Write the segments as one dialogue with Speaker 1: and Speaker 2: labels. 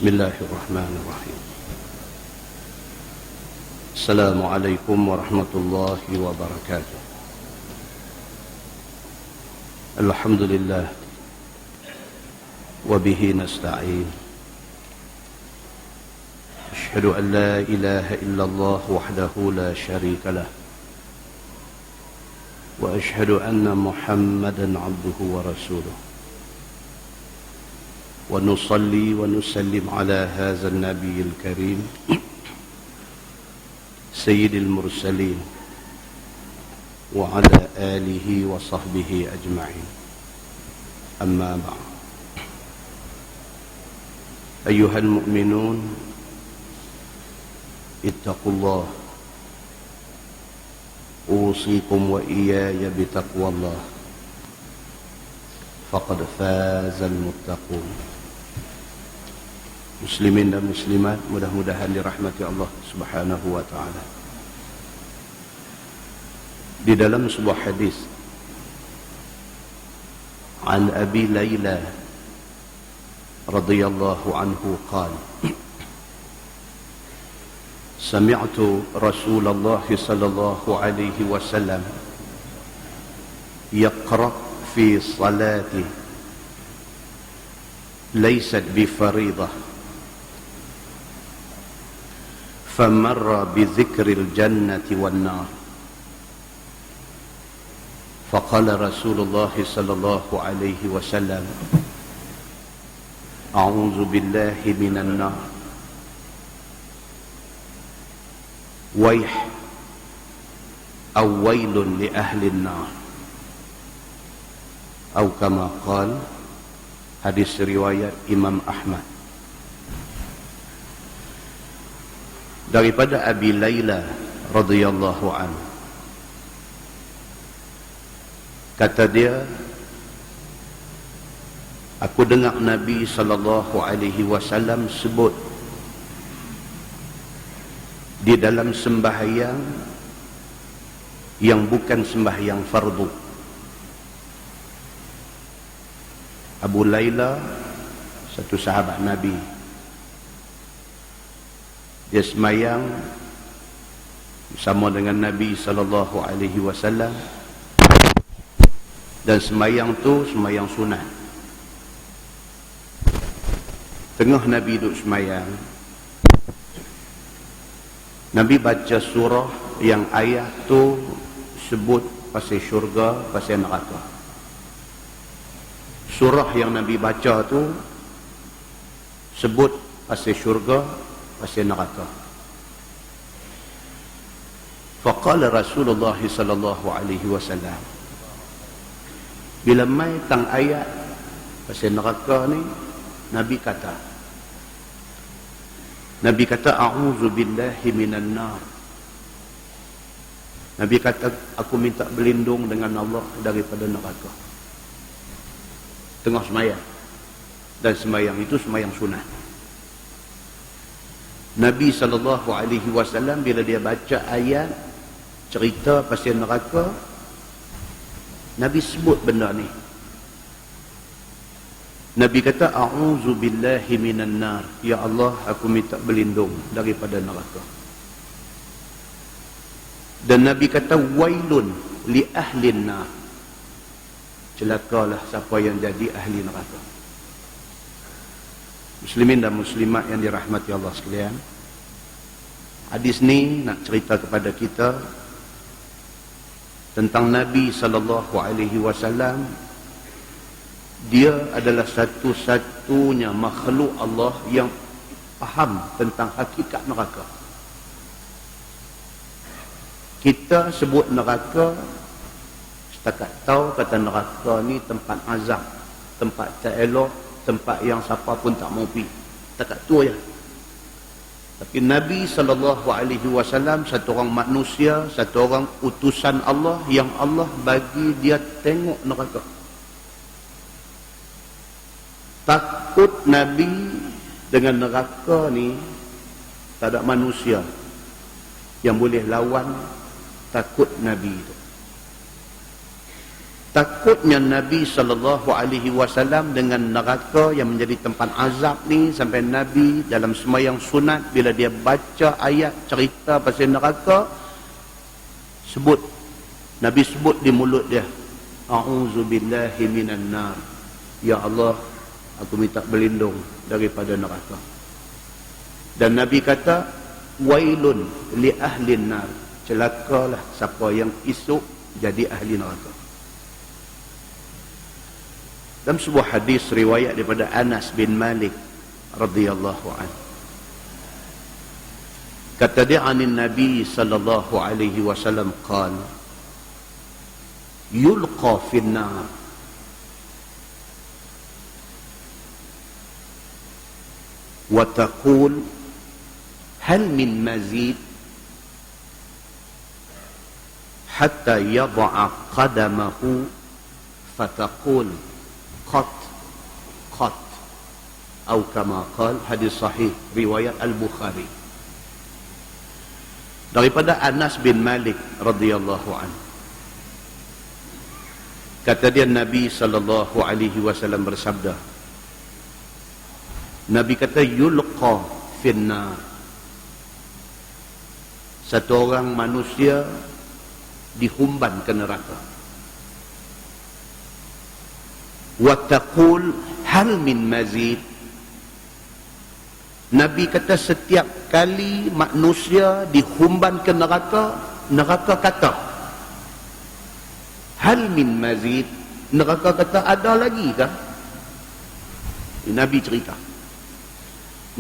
Speaker 1: Bismillahirrahmanirrahim. Assalamualaikum warahmatullahi wabarakatuh. Alhamdulillah wa bihi nasta'in. Ashhadu an la ilaha illallah wahdahu la syarika lah. Wa ashhadu anna Muhammadan abduhu wa rasuluh. ونصلي ونسلم على هذا النبي الكريم سيد المرسلين وعلى آله وصحبه أجمعين. أما بعد، أيها المؤمنون اتقوا الله، أوصيكم وإياي بتقوى الله، فقد فاز المتقون. Muslimin dan muslimat, mudah-mudahan dirahmati Allah Subhanahu wa taala. Di dalam sebuah hadis, an Abi Layla radhiyallahu anhu qala, sami'tu Rasulullah sallallahu alaihi wasallam yaqra fi salati laysat bi fariḍah فمر بذكر الجنة والنار فقال رسول الله صلى الله عليه وسلم أعوذ بالله من النار ويح أو ويل لأهل النار أو كما قال. Hadis riwayat Imam Ahmad. Daripada Abi Layla radhiyallahu anhu, kata dia, aku dengar Nabi sallallahu alaihi wasallam sebut di dalam sembahyang yang bukan sembahyang fardu. Abu Layla satu sahabat Nabi. Dia semayang bersama dengan Nabi sallallahu alaihi wasallam, dan semayang tu semayang sunat. Tengah Nabi duduk semayang, Nabi baca surah yang ayat tu sebut pasal syurga, pasal neraka. Surah yang Nabi baca tu sebut pasal syurga, pasal neraka. Faqala Rasulullah sallallahu alaihi wasallam, bila mai tang ayat pasal neraka ni, Nabi kata a'udzu billahi minan nar. Nabi kata, aku minta berlindung dengan Allah daripada neraka. Tengah semayang, dan semayang itu semayang sunat. Nabi SAW bila dia baca ayat cerita pasal neraka, Nabi sebut benda ni. Nabi kata a'udzu billahi minan nar, ya Allah, aku minta berlindung daripada neraka. Dan Nabi kata wailun li ahli nar, celakalah siapa yang jadi ahli neraka. Muslimin dan muslimat yang dirahmati Allah sekalian, hadis ni nak cerita kepada kita tentang Nabi sallallahu alaihi wasallam. Dia adalah satu-satunya makhluk Allah yang faham tentang hakikat neraka. Kita sebut neraka, setakat tahu kata neraka ni tempat azab, tempat tak elok, tempat yang siapa pun tak mau pergi. Takat tu aja. Tapi Nabi SAW satu orang manusia, satu orang utusan Allah yang Allah bagi dia tengok neraka. Takut Nabi dengan neraka ni, tak ada manusia yang boleh lawan takut Nabi itu. Takutnya Nabi SAW dengan neraka yang menjadi tempat azab ni, sampai Nabi dalam sembahyang sunat bila dia baca ayat cerita pasal neraka, Nabi sebut di mulut dia, A'udzubillahi minan nar. Ya Allah, aku minta berlindung daripada neraka. Dan Nabi kata, wailun li ahli nar. Celakalah siapa yang esok jadi ahli neraka. Dalam sebuah hadis riwayat daripada Anas bin Malik radhiyallahu anhu, kata dia, anin Nabi sallallahu alaihi wasallam qala, yulqa fin nar wa taqul hal min mazid hatta yad'a qadamahu fataqul qat atau kama qal. Hadis sahih riwayat Al-Bukhari daripada Anas bin Malik radhiyallahu anhu. Kata dia, Nabi sallallahu alaihi wasallam bersabda, Nabi kata, yulqa finnar, satu orang manusia dihumban ke neraka. Wa taqul hal min mazid. Nabi kata setiap kali manusia dihumban ke neraka, neraka kata, hal min mazid. Neraka kata, ada lagi kah? Nabi cerita.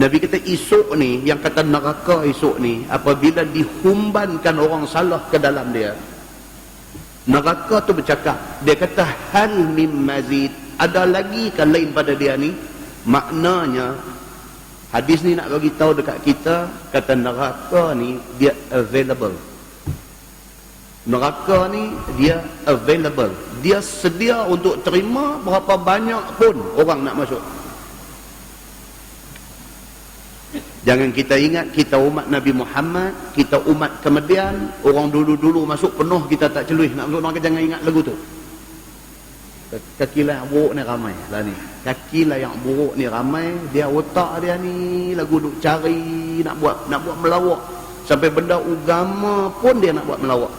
Speaker 1: Nabi kata esok ni, yang kata neraka esok ni, apabila dihumbankan orang salah ke dalam dia, neraka tu bercakap, dia kata hal min mazid, ada lagi kan lain pada dia ni? Maknanya hadis ni nak bagi tahu dekat kita, kata neraka ni dia available. Neraka ni dia available, dia sedia untuk terima berapa banyak pun orang nak masuk. Jangan kita ingat kita umat Nabi Muhammad, kita umat kemudian, orang dulu-dulu masuk penuh, kita tak celuih nak masuk neraka. Jangan ingat lagu tu. Kakilah yang buruk ni ramai lah ni. Kakilah yang buruk ni ramai, dia otak dia ni lagu duk cari nak buat melawak. Sampai benda agama pun dia nak buat melawak.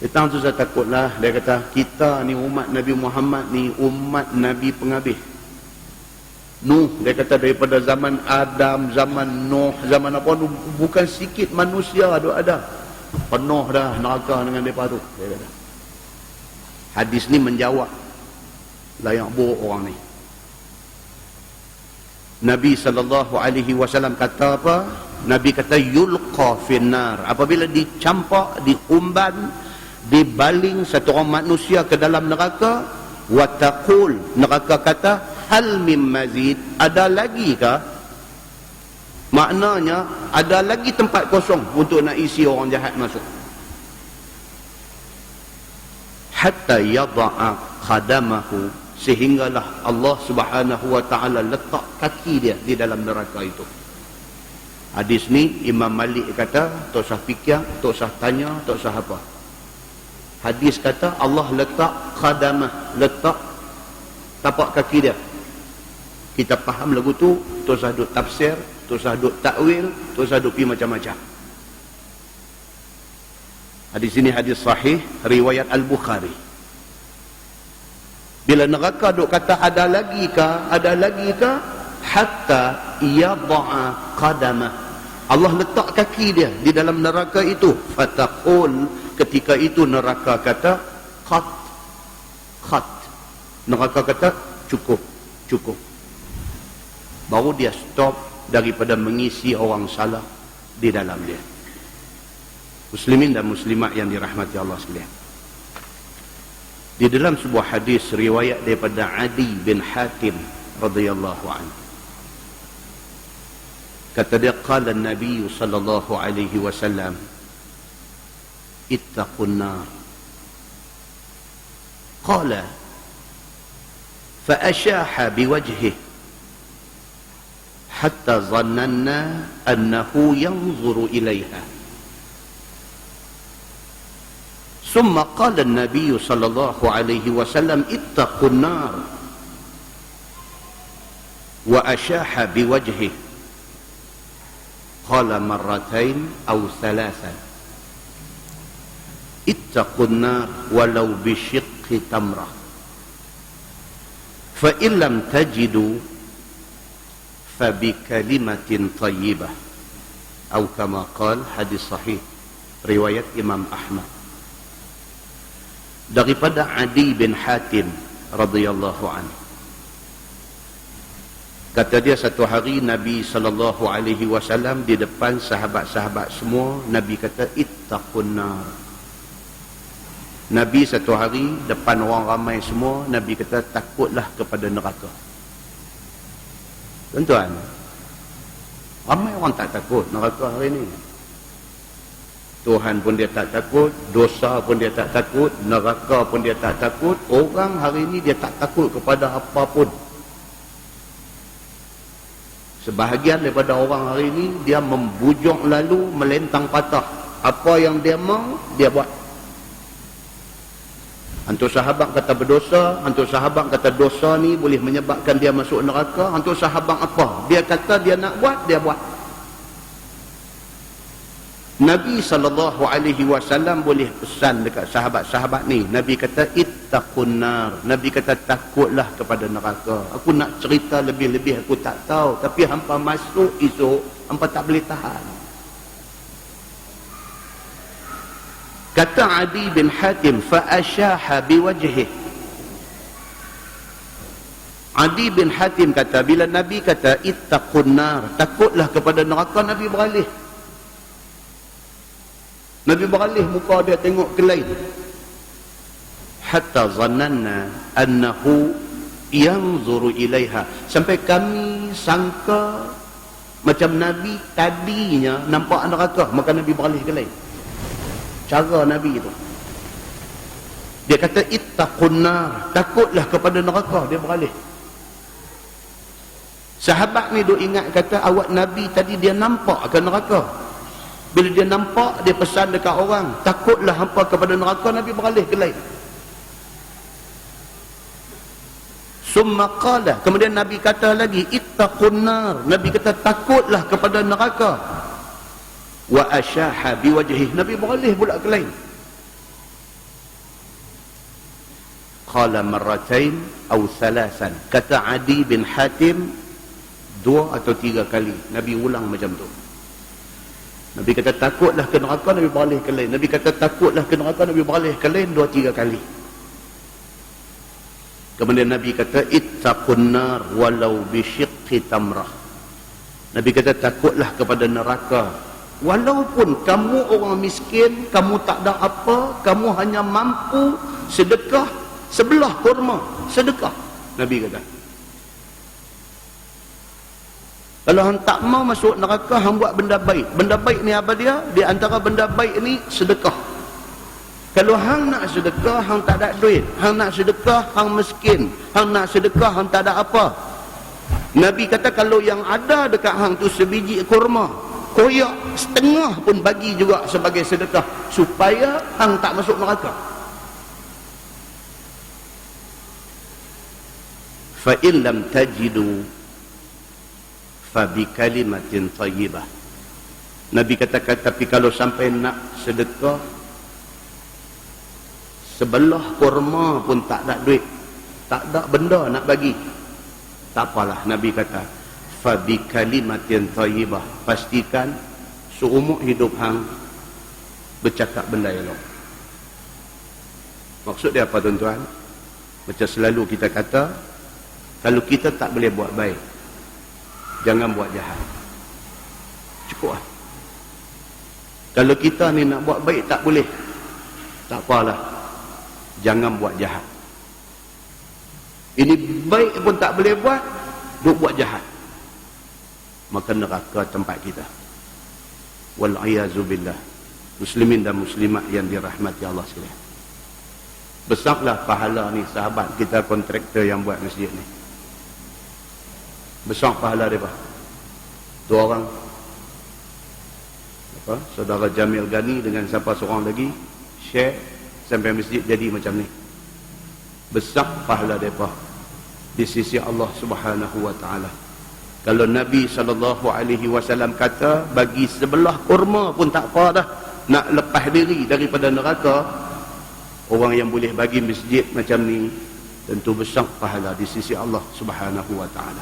Speaker 1: Kita tu saya takutlah, dia kata kita ni umat Nabi Muhammad ni umat Nabi penghabis. Nuh, dia kata daripada zaman Adam, zaman Nuh, zaman apa tu, bukan sikit manusia ada. Penuh dah neraka dengan mereka tu, dia kata. Hadis ni menjawab layak buruk orang ni. Nabi SAW kata apa? Nabi kata yulqa finnar, apabila dicampak, diumban, dibaling satu orang manusia ke dalam neraka, wa taqul, neraka kata hal mim mazid, ada lagi kah? Maknanya ada lagi tempat kosong untuk nak isi orang jahat masuk. Hatta yada'a qadamahu, sehinggalah Allah Subhanahu wa taala letak kaki dia di dalam neraka itu. Hadis ni Imam Malik kata tak usah fikir, tak usah tanya, tak usah apa. Hadis kata Allah letak qadamah, letak tapak kaki dia. Kita faham lagu tu, tak usah duk tafsir, tak usah duk takwil, tak usah duk pergi macam-macam. Hadis ini hadis sahih riwayat Al-Bukhari. Bila neraka duk kata ada lagi kah? Ada lagi kah? Hatta yada'a qadamah. Allah letak kaki dia di dalam neraka itu. Fataqul, ketika itu neraka kata qat. Neraka kata cukup. Baru dia stop daripada mengisi orang salah di dalam dia. Muslimin dan muslimat yang dirahmati Allah sekalian, di dalam sebuah hadis riwayat daripada Adi bin Hatim radhiyallahu anhu, kata dia, qala Nabi sallallahu alaihi wasallam, ittaqun nar. Qala fa ashaha biwajhihi hatta zannanna annahu yanzuru ilaiha. ثم قال النبي صلى الله عليه وسلم اتقوا النار وأشاح بوجهه قال مرتين أو ثلاثا اتقوا النار ولو بشق تمرة فإن لم تجدوا فبكلمة طيبة أو كما قال hadis sahih riwayat Imam Ahmad daripada Adi bin Hatim radhiyallahu anhu. Kata dia, satu hari Nabi sallallahu alaihi wasallam di depan sahabat-sahabat semua, Nabi kata ittaqun nar. Nabi satu hari depan orang ramai semua, Nabi kata takutlah kepada neraka. Tuan-tuan, ramai orang tak takut neraka hari ni. Tuhan pun dia tak takut, dosa pun dia tak takut, neraka pun dia tak takut. Orang hari ni dia tak takut kepada apapun. Sebahagian daripada orang hari ini dia membujuk lalu melentang patah. Apa yang dia mau dia buat. Hantu sahabat kata berdosa, hantu sahabat kata dosa ni boleh menyebabkan dia masuk neraka. Hantu sahabat apa? Dia kata dia nak buat, dia buat. Nabi SAW boleh pesan dekat sahabat-sahabat ni. Nabi kata ittaqun nar. Nabi kata takutlah kepada neraka. Aku nak cerita lebih-lebih aku tak tahu, tapi hampa masuk esok hampa tak boleh tahan. Kata Adi bin Hatim fa asyaha biwajhihi. Adi bin Hatim kata bila Nabi kata ittaqun nar, takutlah kepada neraka, Nabi beralih. Nabi beralih muka dia tengok ke lain. Hatta zannanna annahu yanzuru ilaiha. Sampai kami sangka macam Nabi tadinya nampak neraka, maka Nabi beralih ke lain. Cara Nabi itu. Dia kata ittaqun nar, takutlah kepada neraka, dia beralih. Sahabat ni duk ingat kata awak Nabi tadi dia nampak ke neraka. Bila dia nampak, dia pesan dekat orang, takutlah hampa kepada neraka, Nabi beralih ke lain. Summa qala, kemudian Nabi kata lagi, ittaqun nar. Nabi kata takutlah kepada neraka. Wa asyaha biwajhih. Nabi beralih pula ke lain. Qala marratain aw thalathan. Kata Adi bin Hatim 2 atau 3 kali. Nabi ulang macam tu. Nabi kata takutlah ke neraka, Nabi beralih ke lain. Nabi kata takutlah ke neraka, Nabi beralih ke lain 2-3 kali. Kemudian Nabi kata ittaqun nar walau bisyiqqi tamrah. Nabi kata takutlah kepada neraka walaupun kamu orang miskin, kamu tak ada apa, kamu hanya mampu sedekah sebelah kurma, sedekah. Nabi kata kalau hang tak mau masuk neraka, hang buat benda baik. Benda baik ni apa dia? Di antara benda baik ni sedekah. Kalau hang nak sedekah, hang tak ada duit. Hang nak sedekah, hang miskin. Hang nak sedekah, hang tak ada apa. Nabi kata kalau yang ada dekat hang tu sebiji kurma, koyak setengah pun bagi juga sebagai sedekah supaya hang tak masuk neraka. Fa in lam tajidu fabi kalimatin tayyibah. Nabi katakan tapi kalau sampai nak sedekah sebelah kurma pun tak ada duit, tak ada benda nak bagi, tak apalah. Nabi kata fabi kalimatin tayyibah, pastikan seumur hidup hang bercakap benda elok. Maksud dia apa tuan-tuan? Macam selalu kita kata, kalau kita tak boleh buat baik, jangan buat jahat. Cukup lah. Kalau kita ni nak buat baik tak boleh, tak apalah, jangan buat jahat. Ini baik pun tak boleh buat, duk buat jahat, maka neraka tempat kita. Wal'iyazubillah. Muslimin dan muslimat yang dirahmati Allah sekalian, besarlah pahala ni sahabat kita kontraktor yang buat masjid ni. Besar pahala mereka. 2 orang, saudara Jamil Ghani dengan siapa seorang lagi, Syekh sampai masjid jadi macam ni. Besar pahala mereka di sisi Allah Subhanahu wa taala. Kalau Nabi SAW kata bagi sebelah kurma pun tak apa dah, nak lepas diri daripada neraka, orang yang boleh bagi masjid macam ni tentu besar pahala di sisi Allah Subhanahu wa taala.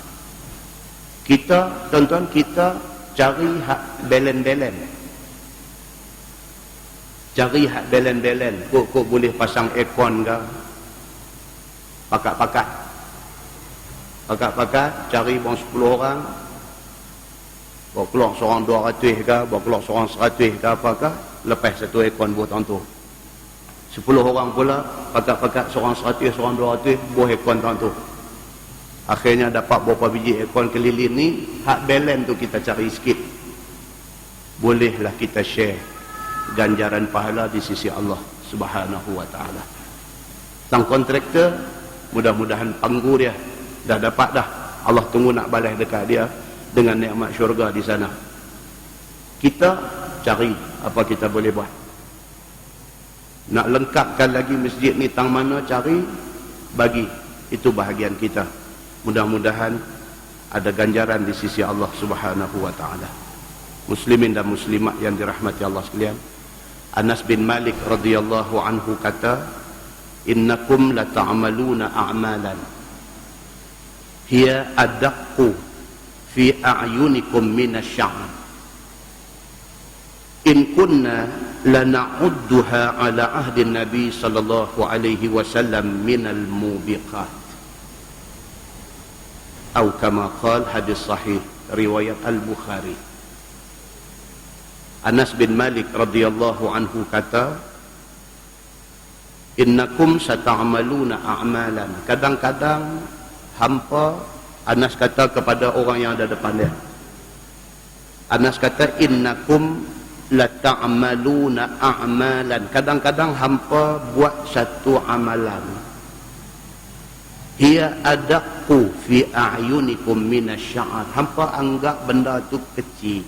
Speaker 1: Kita, tuan-tuan, kita cari hak belen-belen. Cari hak belen-belen. Kok boleh pasang aircon ke? Pakat-pakat. Pakat-pakat, cari bang 10 orang. Bawa keluar seorang 200 ke, bawa keluar seorang 100 ke apakah, lepas satu aircon buat tahun tu. 10 orang pula, pakat-pakat seorang 100, seorang 200, buah aircon tahun tu. Akhirnya dapat beberapa biji aircon keliling ni, hak belen tu kita cari sikit. Bolehlah kita share ganjaran pahala di sisi Allah Subhanahu wa taala. Tang kontraktor, mudah-mudahan panggu dia dah dapat dah. Allah tunggu nak balas dekat dia dengan nikmat syurga di sana. Kita cari apa kita boleh buat. Nak lengkapkan lagi masjid ni tang mana, cari, bagi. Itu bahagian kita. Mudah-mudahan ada ganjaran di sisi Allah Subhanahu wa taala. Muslimin dan muslimat yang dirahmati Allah sekalian, Anas bin Malik radhiyallahu anhu kata, innakum la ta'maluna a'malan hiya adaqqu fi a'yunikum minasy-sya'r in kunna lana'udduha ala ahdi Nabi sallallahu alaihi wasallam minal mubiqat. Atau kama qala, hadis sahih riwayat Al-Bukhari. Anas bin Malik radhiyallahu anhu kata, innakum sata'maluna a'malan. Kadang-kadang hampa, Anas kata kepada orang yang ada depan dia, Anas kata innakum lata'maluna a'malan. Kadang-kadang hampa buat satu amalan, hiya adaqqu fi a'yunikum minasy-sya'r. Hampa anggap benda tu kecil,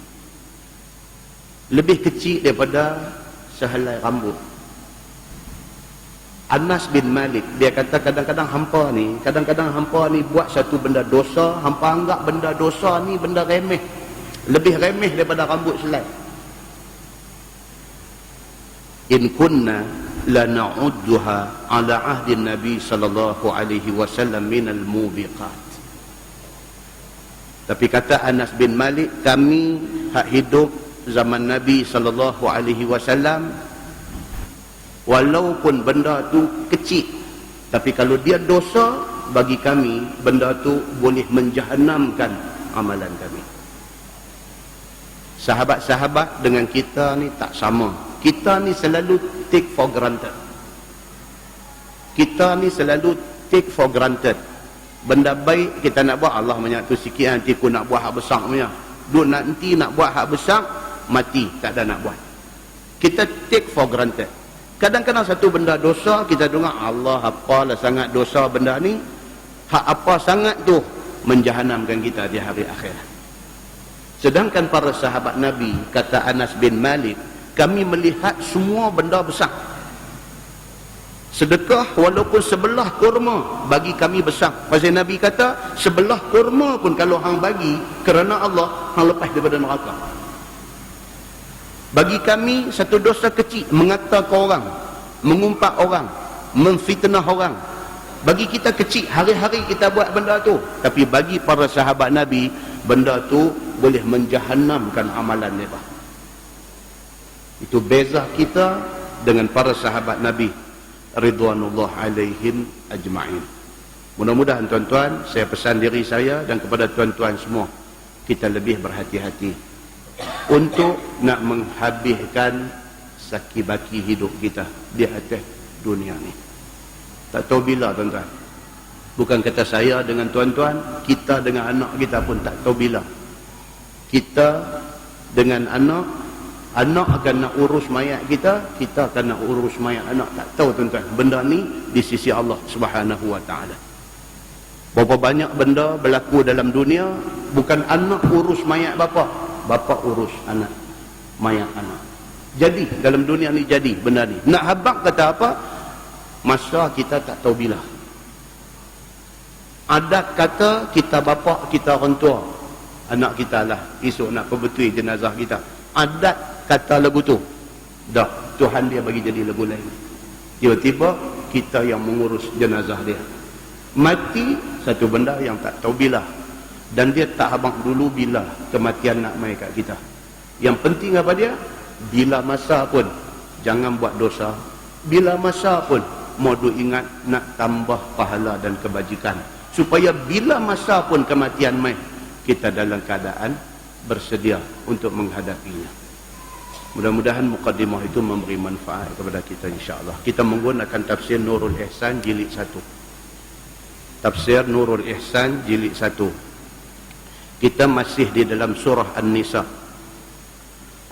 Speaker 1: lebih kecil daripada sehelai rambut. Anas bin Malik dia kata kadang-kadang hampa ni buat satu benda dosa, hampa anggap benda dosa ni benda remeh, lebih remeh daripada rambut selai. In kunna lana'udduha ala ahdi Nabi sallallahu alaihi wasallam minal mubiqat. Tapi kata Anas bin Malik, kami hak hidup zaman Nabi sallallahu alaihi wasallam, walaupun benda tu kecil, tapi kalau dia dosa, bagi kami benda tu boleh menjahannamkan amalan kami. Sahabat-sahabat dengan kita ni tak sama. Kita ni selalu take for granted. Kita ni selalu take for granted. Benda baik kita nak buat, Allah banyak tu sikit, nanti aku nak buat hak besar punya. Duk nanti nak buat hak besar, mati tak ada nak buat. Kita take for granted. Kadang-kadang satu benda dosa, kita dengar Allah apalah sangat dosa benda ni, hak apa sangat tu menjahannamkan kita di hari akhirat. Sedangkan para sahabat Nabi, kata Anas bin Malik, kami melihat semua benda besar. Sedekah walaupun sebelah kurma bagi kami besar. Pasal Nabi kata sebelah kurma pun kalau hang bagi kerana Allah, hang lepas daripada neraka. Bagi kami satu dosa kecil, mengatakan orang, mengumpat orang, memfitnah orang, bagi kita kecil, hari-hari kita buat benda tu. Tapi bagi para sahabat Nabi, benda tu boleh menjahannamkan amalan mereka. Itu beza kita dengan para sahabat Nabi ridwanullah alaihim ajma'in. Mudah-mudahan tuan-tuan, saya pesan diri saya dan kepada tuan-tuan semua, kita lebih berhati-hati untuk nak menghabiskan saki-baki hidup kita di atas dunia ni. Tak tahu bila tuan-tuan. Bukan kata saya dengan tuan-tuan, kita dengan anak kita pun tak tahu bila. Kita dengan anak akan nak urus mayat kita, kita akan nak urus mayat anak. Tak tahu tuan-tuan. Benda ni di sisi Allah Subhanahu wa ta'ala. Berapa banyak benda berlaku dalam dunia, bukan anak urus mayat bapa, bapa urus anak, mayat anak. Jadi dalam dunia ni jadi benda ni. Nak habaq kata apa? Masa kita tak tahu bila. Adat kata kita bapa, kita orang tua, anak kita lah esok nak perbetui jenazah kita. Adat kata lagu tu. Dah, Tuhan dia bagi jadi lagu lain. Tiba-tiba kita yang mengurus jenazah dia. Mati satu benda yang tak tahu bila. Dan dia tak habaq dulu bila kematian nak mai kat kita. Yang penting apa dia? Bila masa pun jangan buat dosa. Bila masa pun modu ingat nak tambah pahala dan kebajikan, supaya bila masa pun kematian mai, kita dalam keadaan bersedia untuk menghadapinya. Mudah-mudahan muqaddimah itu memberi manfaat kepada kita, insya-Allah. Kita menggunakan tafsir Nurul Ihsan jilid 1. Tafsir Nurul Ihsan jilid 1. Kita masih di dalam surah An-Nisa.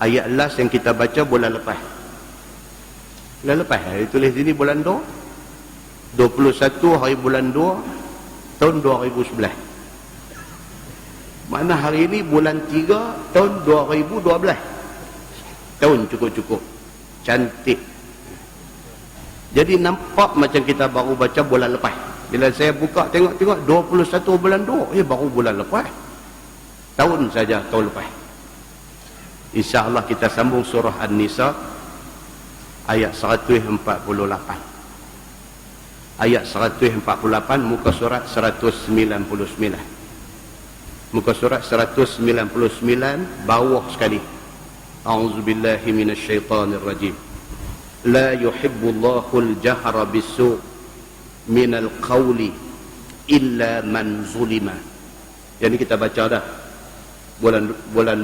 Speaker 1: Ayat last yang kita baca bulan lepas. Bulan lepas, tulis sini bulan 2. 21 hari bulan 2 tahun 2011. Mana hari ini bulan 3 tahun 2012. Tahun cukup-cukup cantik. Jadi nampak macam kita baru baca bulan lepas. Bila saya buka tengok-tengok 21 bulan 2, baru bulan lepas. Tahun saja tahun lepas. InsyaAllah kita sambung surah An-Nisa ayat 148. Ayat 148 muka surat 199. Muka surat 199 bawah sekali. A'udzubillahi minasyaitanirrajim. La yuhibbullahu al-jahra bis-su' minal qawli illa man zulima. Yang ini kita baca dah. Bulan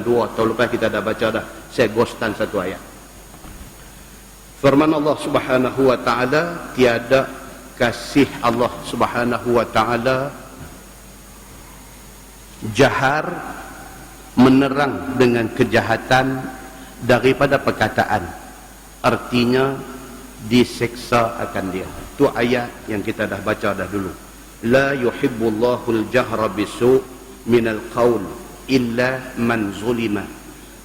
Speaker 1: 2 tahun lepas kita dah baca dah. Saya ghostan satu ayat. Firman Allah Subhanahu wa taala, tiada kasih Allah Subhanahu wa taala jahar menerang dengan kejahatan daripada perkataan. Artinya diseksa akan dia. Itu ayat yang kita dah baca dah dulu. La yuhibbullahu al-jahra bisu' minal qaul illa man zulima.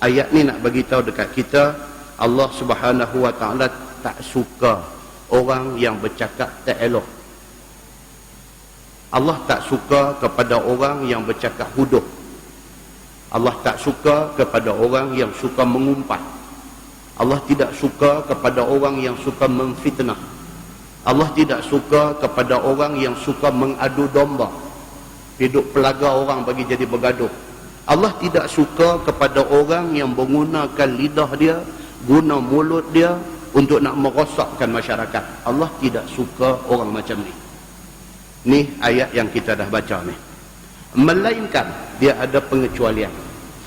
Speaker 1: Ayat ni nak bagi tahu dekat kita, Allah Subhanahu wa taala tak suka orang yang bercakap tak elok. Allah tak suka kepada orang yang bercakap huduh. Allah tak suka kepada orang yang suka mengumpat. Allah tidak suka kepada orang yang suka memfitnah. Allah tidak suka kepada orang yang suka mengadu domba, hidup pelaga orang bagi jadi bergaduh. Allah tidak suka kepada orang yang menggunakan lidah dia, guna mulut dia untuk nak merosakkan masyarakat. Allah tidak suka orang macam ni. Ni ayat yang kita dah baca ni. Melainkan dia ada pengecualian.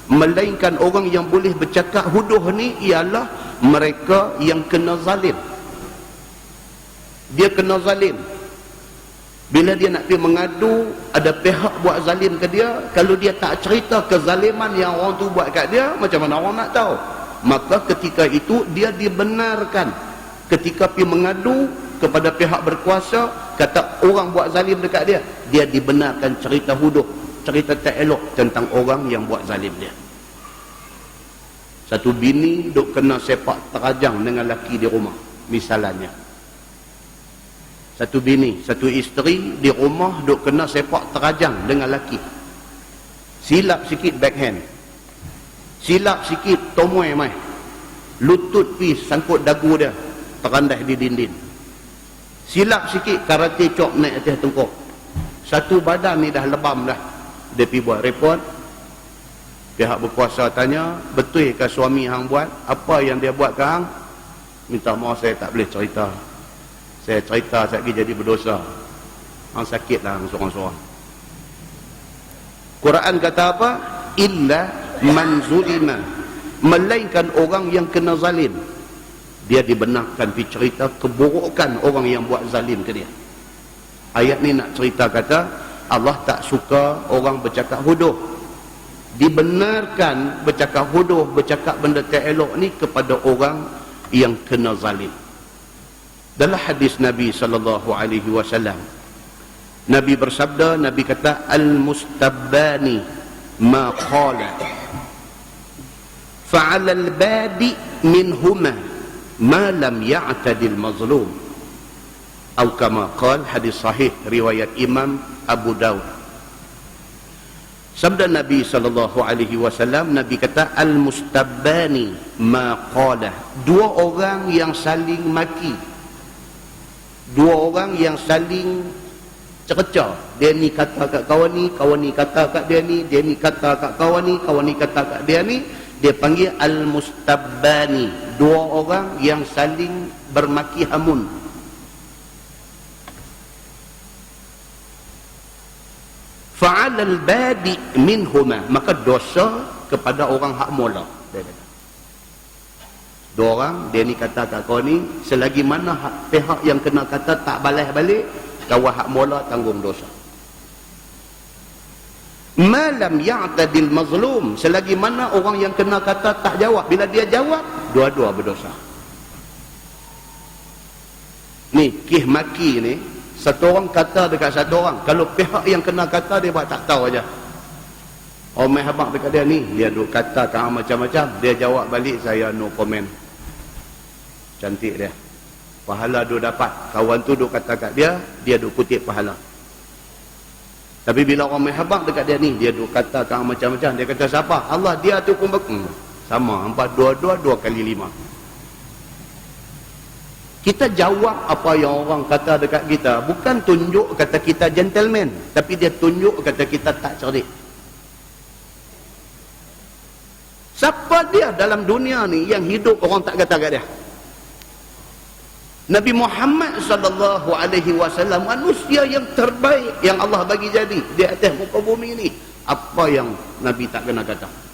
Speaker 1: Melainkan orang yang boleh bercakap huduh ni ialah mereka yang kena zalim. Dia kena zalim. Bila dia nak pergi mengadu, ada pihak buat zalim ke dia, kalau dia tak cerita kezaliman yang orang tu buat kat dia, macam mana orang nak tahu? Maka ketika itu dia dibenarkan. Ketika pergi mengadu kepada pihak berkuasa, kata orang buat zalim dekat dia, dia dibenarkan cerita huduh, cerita tak elok tentang orang yang buat zalim dia. Satu bini duk kena sepak terajang dengan laki di rumah, misalnya. Satu bini, satu isteri di rumah duk kena sepak terajang dengan laki. Silap sikit backhand, silap sikit tomoy mai, lutut pi sangkut dagu dia, terandai di dinding. Silap sikit karate chop naik atas tengkok. Satu badan ni dah lebam dah. Dia pi buat report. Pihak berkuasa tanya, betul ke suami hang buat? Apa yang dia buat ke hang? Minta maaf, saya tak boleh cerita. Saya cerita saya pergi jadi berdosa. Hang sakit lah hang sorang-sorang. Quran kata apa? Illa man zulima. Melainkan orang yang kena zalim. Dia dibenarkan pergi cerita keburukan orang yang buat zalim ke dia. Ayat ni nak cerita kata Allah tak suka orang bercakap huduh. Dibenarkan bercakap huduh, bercakap benda tak elok ni kepada orang yang kena zalim. Dalam hadis Nabi SAW, Nabi bersabda, Nabi kata, al-mustabbani ma qala fa'ala al-badi minhuma ma lam ya'tadil mazlum. Atau kama qala, hadis sahih riwayat Imam Abu Dawud. Sabda Nabi sallallahu alaihi wasallam, Nabi kata al-mustabbani ma qala. Dua orang yang saling maki, dua orang yang saling cerca. Dia ni kata kat kawan ni kata kat dia ni kata kat kawan ni kata kat dia ni. Dia panggil al-mustabbani. Dua orang yang saling bermaki hamun. Fa'alal badi minhuma, maka dosa kepada orang hak mula. Dia kata, dua orang, dia ni kata kat kau ni, selagi mana pihak yang kena kata tak balas balik, kawan hak mula tanggung dosa. Malam ya'tadil mazlum, selagi mana orang yang kena kata tak jawab, bila dia jawab, dua-dua berdosa. Ni kih maki ni, satu orang kata dekat satu orang, kalau pihak yang kena kata dia buat tak tahu aja. Orang main habaq dekat dia ni, dia duk kata kan macam-macam, dia jawab balik, saya no comment. Cantik dia, pahala duk dapat. Kawan tu duk kata kat dia, dia duk kutip pahala. Tapi bila orang main habaq dekat dia ni, dia duk kata kan macam-macam, dia kata siapa? Allah, dia tu pun sama, 4 2 kali 5. Kita jawab apa yang orang kata dekat kita, bukan tunjuk kata kita gentleman, tapi dia tunjuk kata kita tak cerdik. Siapa dia dalam dunia ni yang hidup orang tak kata kat dia? Nabi Muhammad sallallahu alaihi wasallam, manusia yang terbaik yang Allah bagi jadi di atas muka bumi ni. Apa yang Nabi tak kena kata?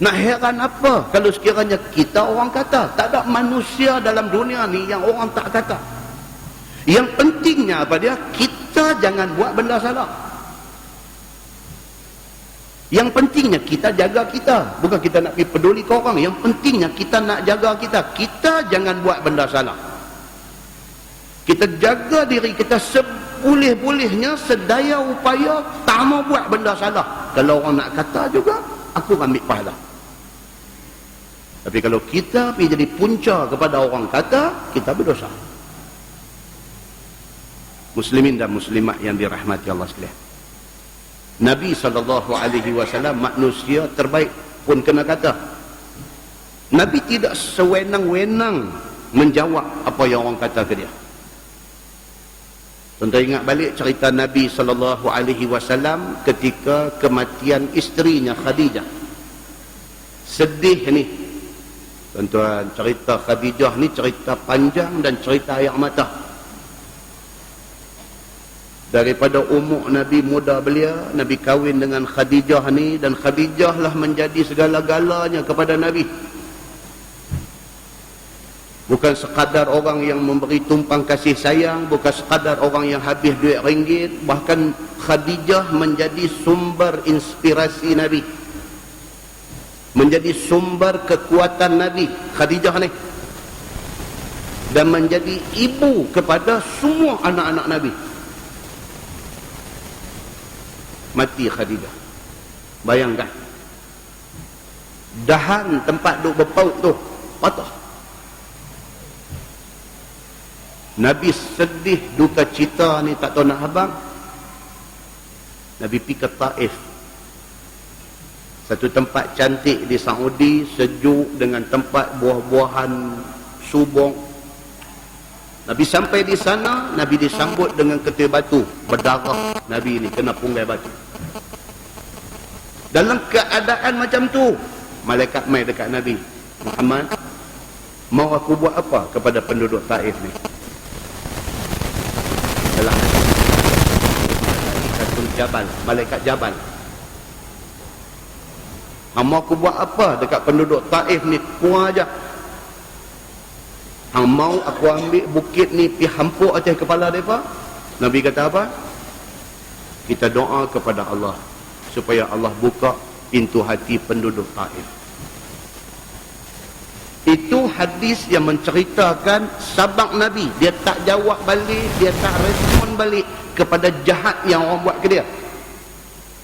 Speaker 1: Nak heran apa kalau sekiranya kita orang kata? Tak ada manusia dalam dunia ni yang orang tak kata. Yang pentingnya apa dia? Kita jangan buat benda salah. Yang pentingnya kita jaga kita. Bukan kita nak pergi peduli ke orang. Yang pentingnya kita nak jaga kita. Kita jangan buat benda salah. Kita jaga diri kita seboleh-bolehnya, sedaya upaya tak mau buat benda salah. Kalau orang nak kata juga, aku ambil pahala. Tapi kalau kita pergi jadi punca kepada orang kata, kita berdosa. Muslimin dan muslimat yang dirahmati Allah sekalian, Nabi SAW manusia terbaik pun kena kata. Nabi tidak sewenang-wenang menjawab apa yang orang kata ke dia. Tuan-tuan ingat balik cerita Nabi SAW ketika kematian isterinya Khadijah. Sedih ni tuan-tuan, cerita Khadijah ni cerita panjang dan cerita air mata. Daripada umur Nabi muda belia, Nabi kahwin dengan Khadijah ni, dan Khadijah lah menjadi segala-galanya kepada Nabi. Bukan sekadar orang yang memberi tumpang kasih sayang, bukan sekadar orang yang habis duit ringgit, bahkan Khadijah menjadi sumber inspirasi Nabi, menjadi sumber kekuatan Nabi, Khadijah ni, dan menjadi ibu kepada semua anak-anak Nabi. Mati Khadijah, bayangkan, dahan tempat duk berpaut tu patah. Nabi sedih, duka cita ni tak tahu nak habang. Nabi pergi ke Taif, satu tempat cantik di Saudi, sejuk dengan tempat buah-buahan subong. Nabi sampai di sana, Nabi disambut dengan ketil batu berdarah. Nabi ni kena punggai batu. Dalam keadaan macam tu, malaikat mai dekat Nabi Muhammad, mau aku buat apa kepada penduduk Taif ni? Dalam malaikatul Jabal, malaikat Jabal, mau aku buat apa dekat penduduk Taif ni? Kuah aja. Hang mau aku ambil bukit ni pi hampuk atas kepala mereka? Nabi kata apa? Kita doa kepada Allah supaya Allah buka pintu hati penduduk Taif. Itu hadis yang menceritakan sabak Nabi. Dia tak jawab balik, dia tak respon balik kepada jahat yang orang buat ke dia.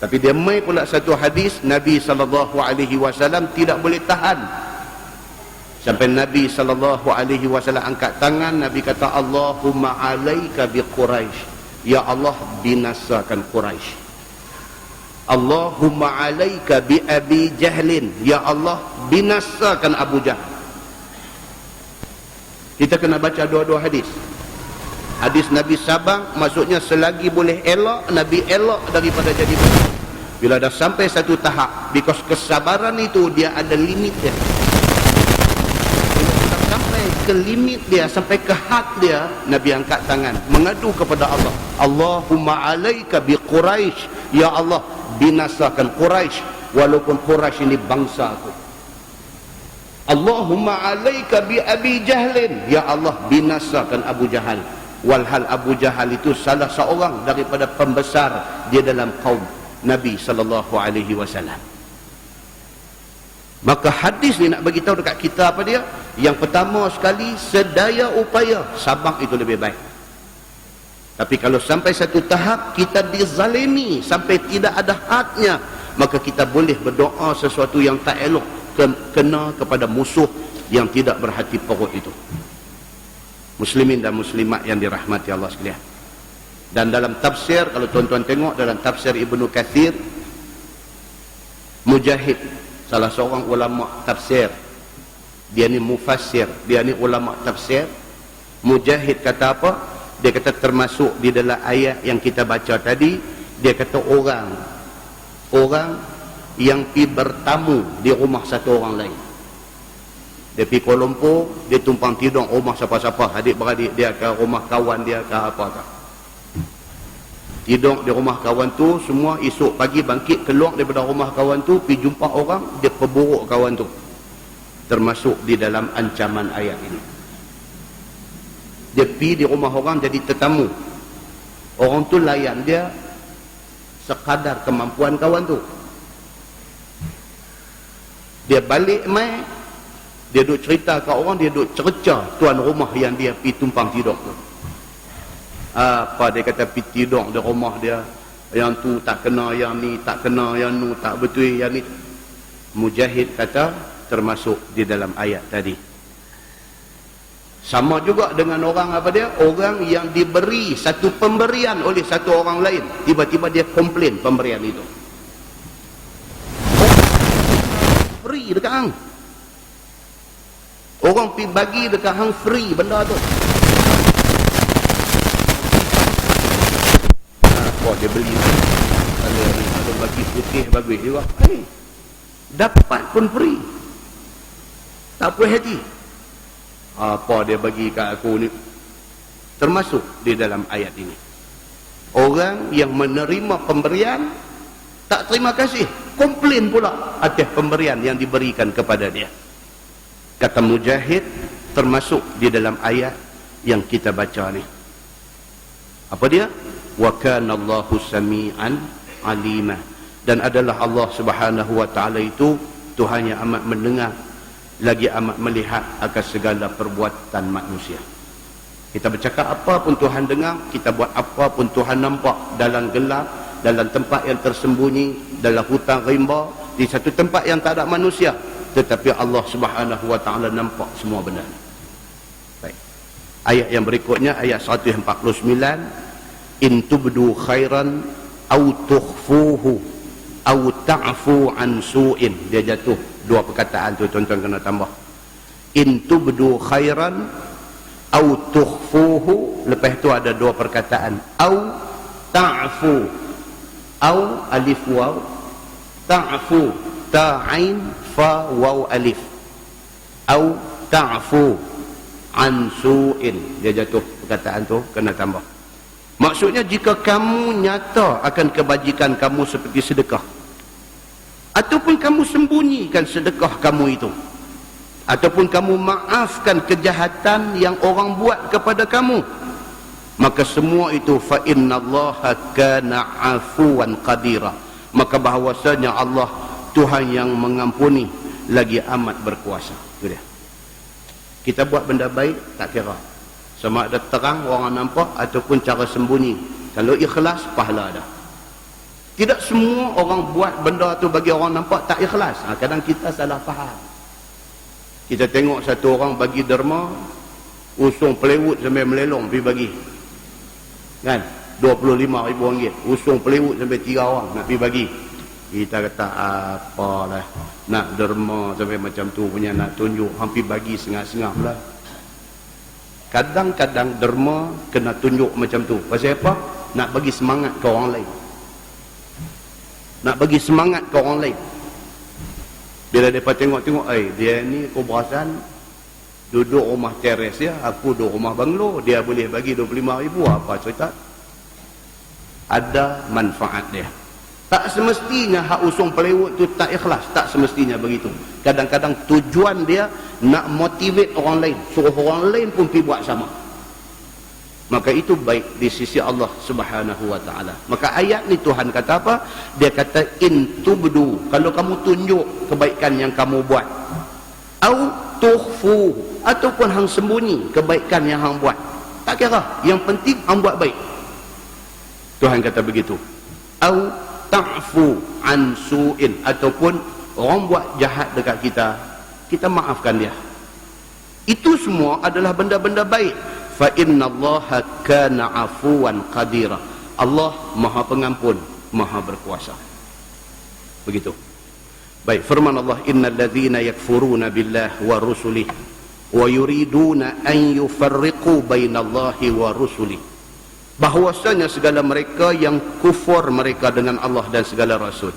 Speaker 1: Tapi dia mai pula satu hadis, Nabi SAW tidak boleh tahan Sampai Nabi SAW angkat tangan, Nabi kata, Allahumma alaika bi Quraisy, ya Allah binasakan Quraisy. Allahumma alaika bi Abi Jahlin, ya Allah binasakan Abu Jahal. Kita kena baca dua-dua hadis. Hadis Nabi sabar, maksudnya selagi boleh elok, Nabi elok daripada jadi benar. Bila dah sampai satu tahap, because kesabaran itu dia ada limit dia. Sampai ke limit dia, sampai ke had dia, Nabi angkat tangan mengadu kepada Allah. Allahumma alaika bi Quraisy, ya Allah binasakan Quraisy, walaupun Quraisy ini bangsa aku. Allahumma alaika bi Abi Jahlin, ya Allah binasakan Abu Jahal. Walhal Abu Jahal itu salah seorang daripada pembesar dia dalam kaum Nabi SAW. Maka hadis ni nak bagi tahu dekat kita apa dia? Yang pertama sekali, sedaya upaya sabar itu lebih baik. Tapi kalau sampai satu tahap kita dizalimi sampai tidak ada hadnya, maka kita boleh berdoa sesuatu yang tak elok kena kepada musuh yang tidak berhati perut itu. Muslimin dan muslimat yang dirahmati Allah sekalian. Dan dalam tafsir, kalau tuan-tuan tengok dalam tafsir Ibnu Katsir, Mujahid, salah seorang ulama tafsir, dia ni mufassir, dia ni ulama tafsir. Mujahid kata apa? Dia kata termasuk di dalam ayat yang kita baca tadi, dia kata orang yang pergi bertamu di rumah satu orang lain. Dia pergi Kuala Lumpur, dia tumpang tidur rumah siapa-siapa, adik-beradik dia ke, rumah kawan dia ke, apa-apa. Tidur di rumah kawan tu, semua esok pagi bangkit keluar daripada rumah kawan tu, pergi jumpa orang, dia perburuk kawan tu. Termasuk di dalam ancaman ayat ini. Dia pergi di rumah orang jadi tetamu. Orang tu layan dia sekadar kemampuan kawan tu. Dia balik mai, dia duk cerita ke orang, dia duk cerca tuan rumah yang dia pergi tumpang tidur tu. Apa dia kata pergi tidur di rumah dia, yang tu tak kena, yang ni tak kena, yang nu tak betul, yang ni. Mujahid kata termasuk di dalam ayat tadi. Sama juga dengan orang apa dia? Orang yang diberi satu pemberian oleh satu orang lain, tiba-tiba dia komplain pemberian itu. Free dekat hang. Orang pergi bagi dekat hang free benda tu. Apa dia beli? Kalau bagi putih bagus juga. Dapat pun free. Tak puas hati. Apa dia bagi kat aku ni? Termasuk di dalam ayat ini. Orang yang menerima pemberian tak terima kasih, komplain pula atas pemberian yang diberikan kepada dia. Kata Mujahid, termasuk di dalam ayat yang kita baca ni. Apa dia? Wa kana Allahu sami'an alima. Dan adalah Allah Subhanahu wa taala itu Tuhan yang amat mendengar, lagi amat melihat akan segala perbuatan manusia. Kita bercakap apa pun Tuhan dengar, kita buat apa pun Tuhan nampak, dalam gelap, dalam tempat yang tersembunyi, dalam hutan rimba, di satu tempat yang tak ada manusia, tetapi Allah Subhanahu wa taala nampak semua benda. Baik. Ayat yang berikutnya, ayat 149, in tubdu khairan au tukhfuhu au ta'fu an su'in. Dia jatuh dua perkataan tu, tuan-tuan kena tambah. In tubdu khairan au tukhfuhu, lepas tu ada dua perkataan, au ta'fu, au alif waw, ta'fu ta'ain fa waw alif, au ta'fu an su'in. Dia jatuh perkataan tu, kena tambah. Maksudnya jika kamu nyata akan kebajikan kamu seperti sedekah, ataupun kamu sembunyikan sedekah kamu itu, ataupun kamu maafkan kejahatan yang orang buat kepada kamu, maka semua itu fa innallaha kana afuwan qadira, maka bahwasanya Allah Tuhan yang mengampuni lagi amat berkuasa. Itu dia. Kita buat benda baik tak kira sama ada terang orang nampak ataupun cara sembunyi, kalau ikhlas pahala ada. Tidak semua orang buat benda tu bagi orang nampak tak ikhlas. Kadang kita salah faham. Kita tengok satu orang bagi derma, usung pelewut sampai melelong pergi bagi. Kan? RM25,000. Usung pelewut sampai 3 orang nak pergi bagi. Kita kata apalah, nak derma sampai macam tu punya, nak tunjuk hampir bagi sengah-sengah lah. Kadang-kadang derma kena tunjuk macam tu. Pasal apa? Nak bagi semangat ke orang lain. Nak bagi semangat ke orang lain. Bila mereka tengok-tengok, dia ni aku perasan duduk rumah teres ya, aku duduk rumah banglo, dia boleh bagi RM25,000, apa cerita? Ada manfaat dia. Tak semestinya hak usung pelewut tu tak ikhlas, tak semestinya begitu. Kadang-kadang tujuan dia nak motivate orang lain, suruh orang lain pun pergi buat sama. Maka itu baik di sisi Allah Subhanahu wa ta'ala. Maka ayat ni Tuhan kata apa? Dia kata in tubdu, kalau kamu tunjuk kebaikan yang kamu buat, au tukhfu, ataupun hang sembunyi kebaikan yang hang buat, tak kira, yang penting hang buat baik. Tuhan kata begitu. Au ta'fu an su'in, ataupun orang buat jahat dekat kita, kita maafkan dia. Itu semua adalah benda-benda baik. Fa innallaha kana afuwan qadira. Allah Maha Pengampun, Maha Berkuasa. Begitu. Baik, firman Allah, innal ladzina yakfuruna billahi wa rusulihi wa yuriduna an yufarriqu bainallahi wa rusulihi. Bahwasanya segala mereka yang kufur mereka dengan Allah dan segala rasul,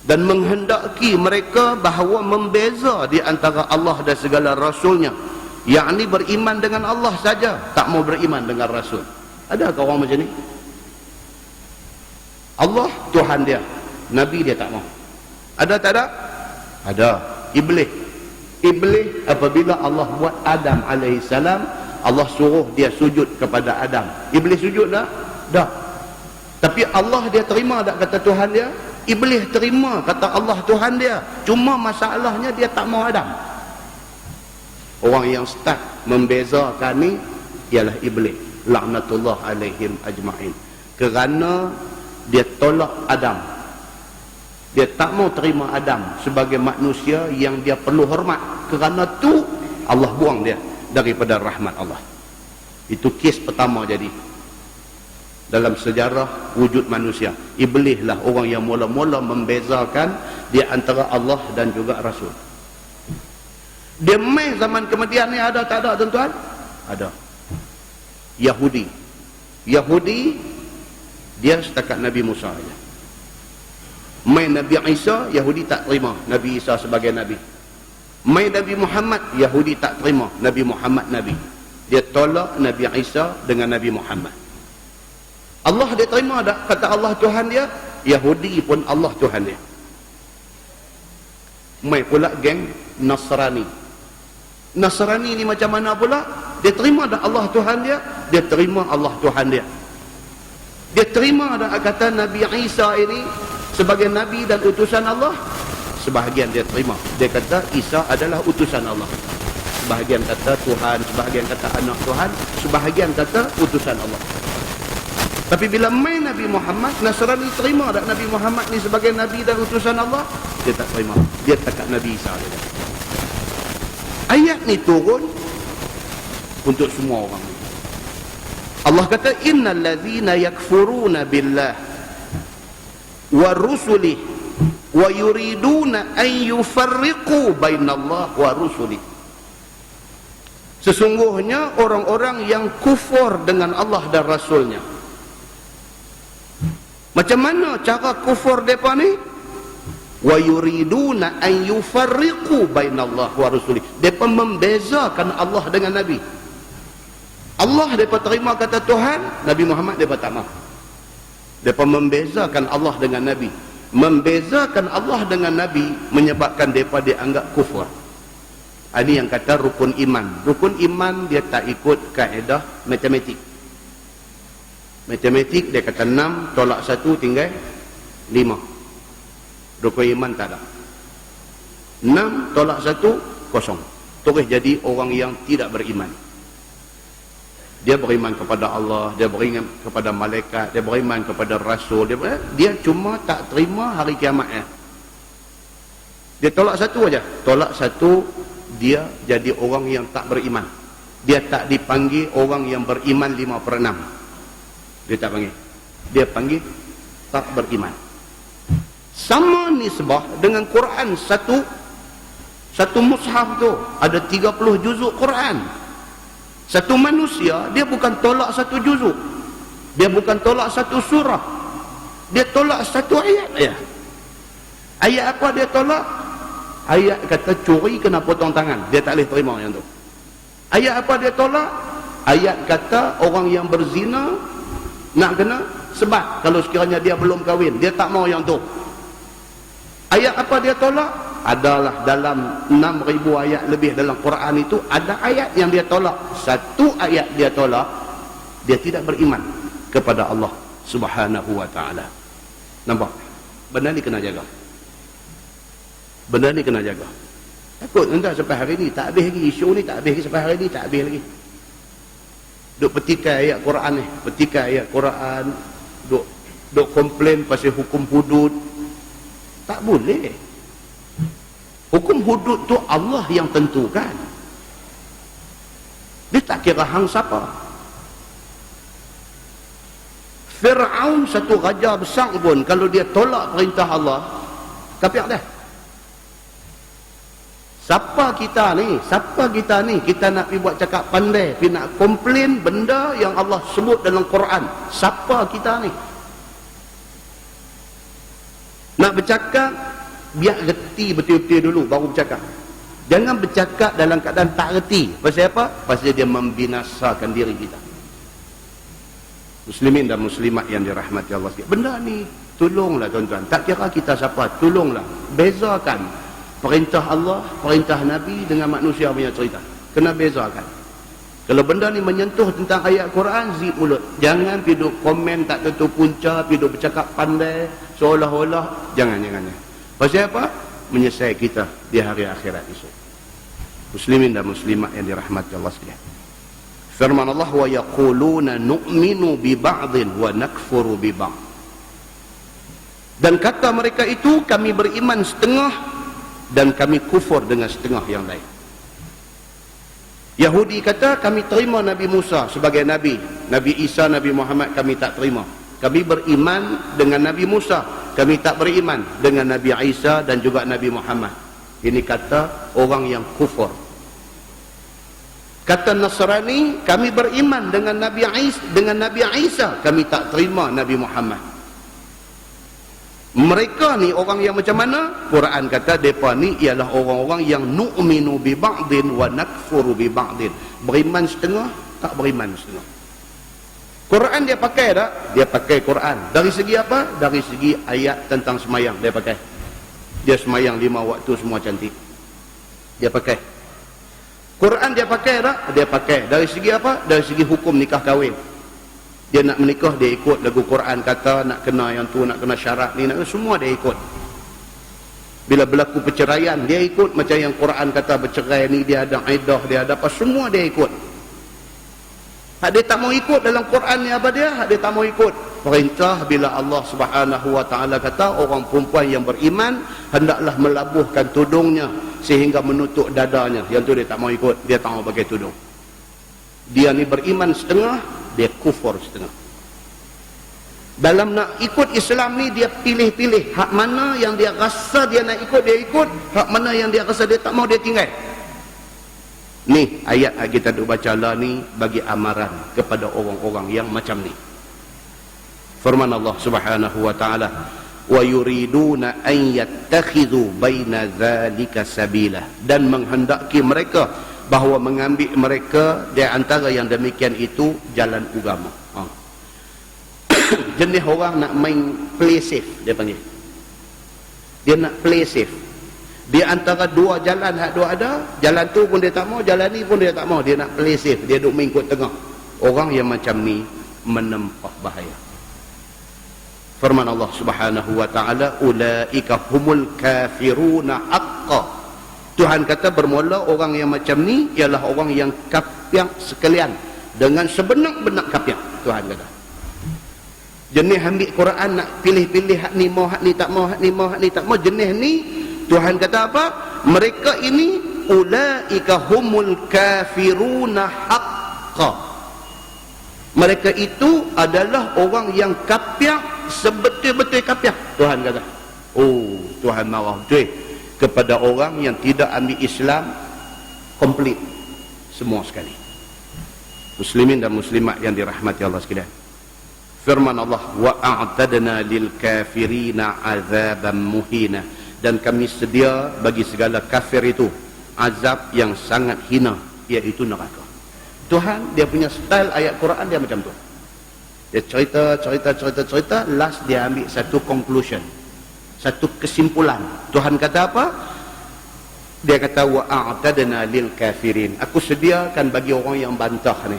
Speaker 1: dan menghendaki mereka bahawa membeza di antara Allah dan segala rasulnya, yakni beriman dengan Allah saja, tak mau beriman dengan Rasul. Adakah orang macam ni? Allah Tuhan dia, Nabi dia tak mau. Ada tak ada? Ada. Iblis apabila Allah buat Adam alaihissalam, Allah suruh dia sujud kepada Adam. Iblis sujud tak? Tak. Tapi Allah dia terima tak kata Tuhan dia? Iblis terima kata Allah Tuhan dia. Cuma masalahnya dia tak mau Adam. Orang yang start membezakan ni ialah Iblis, laknatullah alaihim ajma'in. Kerana dia tolak Adam, dia tak mau terima Adam sebagai manusia yang dia perlu hormat. Kerana tu Allah buang dia daripada rahmat Allah. Itu kes pertama jadi dalam sejarah wujud manusia. Iblis lah orang yang mula-mula membezakan di antara Allah dan juga Rasul. Dia main zaman kemudian ni ada tak ada tuan-tuan? Ada. Yahudi dia setakat Nabi Musa saja. Main Nabi Isa, Yahudi tak terima Nabi Isa sebagai Nabi. Main Nabi Muhammad, Yahudi tak terima Nabi Muhammad Nabi. Dia tolak Nabi Isa dengan Nabi Muhammad. Allah dia terima tak kata Allah Tuhan dia? Yahudi pun Allah Tuhan dia. Main pula geng Nasrani ni macam mana pula? Dia terima dah Allah Tuhan dia? Dia terima Allah Tuhan dia. Dia terima dah kata Nabi Isa ini sebagai Nabi dan utusan Allah? Sebahagian dia terima. Dia kata Isa adalah utusan Allah. Sebahagian kata Tuhan, sebahagian kata anak Tuhan, sebahagian kata utusan Allah. Tapi bila main Nabi Muhammad, Nasrani terima tak Nabi Muhammad ni sebagai Nabi dan utusan Allah? Dia tak terima. Dia takat Nabi Isa dia. Ayat ni turun untuk semua orang. Allah kata innal ladzina yakfuruna billah wa rusulih wa yuriduna an yufarriqu bainallah wa rusulih. Sesungguhnya orang-orang yang kufur dengan Allah dan Rasulnya. Macam mana cara kufur mereka ni? Wa yuriduna an yufarriqu bainallah wa rasulih. Depa membezakan Allah dengan Nabi. Allah depa terima kata Tuhan, Nabi Muhammad depa tak mahu. Depa membezakan Allah dengan Nabi. Membezakan Allah dengan Nabi menyebabkan depa dianggap kufur. Ini yang kata rukun iman. Rukun iman dia tak ikut kaedah matematik. Matematik dia kata 6 tolak 1 tinggal 5. Rukun iman tak ada. 6 tolak 1 kosong. Terus jadi orang yang tidak beriman. Dia beriman kepada Allah, dia beriman kepada malaikat, dia beriman kepada Rasul, dia cuma tak terima hari kiamat. Dia tolak 1 aja. Tolak 1 dia jadi orang yang tak beriman. Dia tak dipanggil orang yang beriman 5/6. Dia tak panggil. Dia panggil tak beriman. Sama nisbah dengan Quran. Satu mushaf tu ada 30 juzuk Quran. Satu manusia, dia bukan tolak satu juzuk, dia bukan tolak satu surah, dia tolak satu ayat aja. Ayat apa dia tolak? Ayat kata curi kena potong tangan, dia tak boleh terima yang tu. Ayat apa dia tolak? Ayat kata orang yang berzina nak kena sebat kalau sekiranya dia belum kahwin, dia tak mau yang tu. Ayat apa dia tolak? Adalah dalam 6,000 ayat lebih dalam Quran itu, ada ayat yang dia tolak. Satu ayat dia tolak, dia tidak beriman kepada Allah Subhanahu wa ta'ala. Nampak? Benda ni kena jaga. Benda ni kena jaga. Takut entah sampai hari ni tak habis lagi, isu ni tak habis lagi, sampai hari ni tak habis lagi. Duk petikai ayat Quran ni, petikai ayat Quran, duk komplain pasal hukum hudud. Tak boleh. Hukum hudud tu Allah yang tentukan. Dia tak kira hang siapa. Fir'aun satu raja besar pun, kalau dia tolak perintah Allah, kafir dah. Siapa kita ni? Kita nak pergi buat cakap pandai, pergi nak komplain benda yang Allah sebut dalam Quran. Siapa kita ni? Nak bercakap, biar reti betul-betul dulu baru bercakap. Jangan bercakap dalam keadaan tak reti. Pasal apa? Pasal dia membinasakan diri kita. Muslimin dan muslimat yang dirahmati Allah sekalian, benda ni tolonglah tuan-tuan, tak kira kita siapa, tolonglah bezakan perintah Allah, perintah Nabi dengan manusia punya cerita. Kena bezakan. Kalau benda ni menyentuh tentang ayat Quran, zip mulut. Jangan pergi duk komen tak tentu punca, pergi duk bercakap pandai seolah-olah. Jangan. Pasal apa? Menyesai kita di hari akhirat esok. Muslimin dan muslimat yang dirahmati Allah sekalian. Firman Allah, wa yaquluna nu'minu bi ba'dhin wa nakfuru bi ba'd. Dan kata mereka itu, kami beriman setengah dan kami kufur dengan setengah yang lain. Yahudi kata kami terima Nabi Musa sebagai Nabi, Nabi Isa, Nabi Muhammad kami tak terima. Kami beriman dengan Nabi Musa, kami tak beriman dengan Nabi Isa dan juga Nabi Muhammad. Ini kata orang yang kufur. Kata Nasrani, kami beriman dengan Nabi Isa, kami tak terima Nabi Muhammad. Mereka ni orang yang macam mana? Quran kata mereka ni ialah orang-orang yang nu'minu bi ba'din wa nakfuru bi ba'din. Beriman setengah, tak beriman setengah. Quran dia pakai tak? Dia pakai Quran. Dari segi apa? Dari segi ayat tentang semayang dia pakai. Dia semayang 5 waktu semua cantik. Dia pakai. Quran dia pakai tak? Dia pakai. Dari segi apa? Dari segi hukum nikah kahwin. Dia nak menikah, dia ikut lagu Quran kata nak kena yang tu, nak kena syarat ni, nak semua dia ikut. Bila berlaku perceraian, dia ikut macam yang Quran kata bercerai ni, dia ada iddah, dia ada apa, semua dia ikut. Hak dia tak mau ikut dalam Quran ni apa dia? Hak dia tak mau ikut perintah bila Allah Subhanahu wa ta'ala kata orang perempuan yang beriman hendaklah melabuhkan tudungnya sehingga menutup dadanya. Yang tu dia tak mau ikut, dia tak mau pakai tudung. Dia ni beriman setengah, dia kufur setengah. Dalam nak ikut Islam ni dia pilih-pilih hak mana yang dia rasa dia nak ikut, dia ikut. Hak mana yang dia rasa dia tak mau, dia tinggal. Ni ayat kita duk baca lah ni bagi amaran kepada orang-orang yang macam ni. Firman Allah Subhanahu wa ta'ala, wa yuriduna an yattakhidhu baina dzalika sabila, dan menghendaki mereka bahawa mengambil mereka di antara yang demikian itu jalan agama. Jenis orang nak main play safe, dia panggil. Dia nak play safe. Di antara dua jalan hak dua ada, jalan tu pun dia tak mau, jalan ni pun dia tak mau, dia nak play safe, dia duk mengikut tengah. Orang yang macam ni menempah bahaya. Firman Allah Subhanahu wa ta'ala, ulaika humul kafiruna haqqa. Tuhan kata bermula orang yang macam ni ialah orang yang kafir sekalian, dengan sebenar-benar kafir. Tuhan kata jenis ambil Quran nak pilih-pilih hak ni mau, hak ni tak mau, hak ni mau, hak ni tak mau, jenis ni Tuhan kata apa? Mereka ini ulaika humul kafiruna haqqa. Mereka itu adalah orang yang kafir, sebetul-betul kafir. Tuhan kata, oh, Tuhan marah betul kepada orang yang tidak ambil Islam komplit semua sekali. Muslimin dan muslimat yang dirahmati Allah sekalian, firman Allah, wa a'tadna lil kafirina azaban muhina, dan kami sedia bagi segala kafir itu azab yang sangat hina, iaitu neraka. Tuhan dia punya style ayat Quran dia macam tu. Dia cerita, last dia ambil satu conclusion, satu kesimpulan. Tuhan kata apa? Dia kata wa a'tadna lil kafirin, aku sediakan bagi orang yang bantah ni.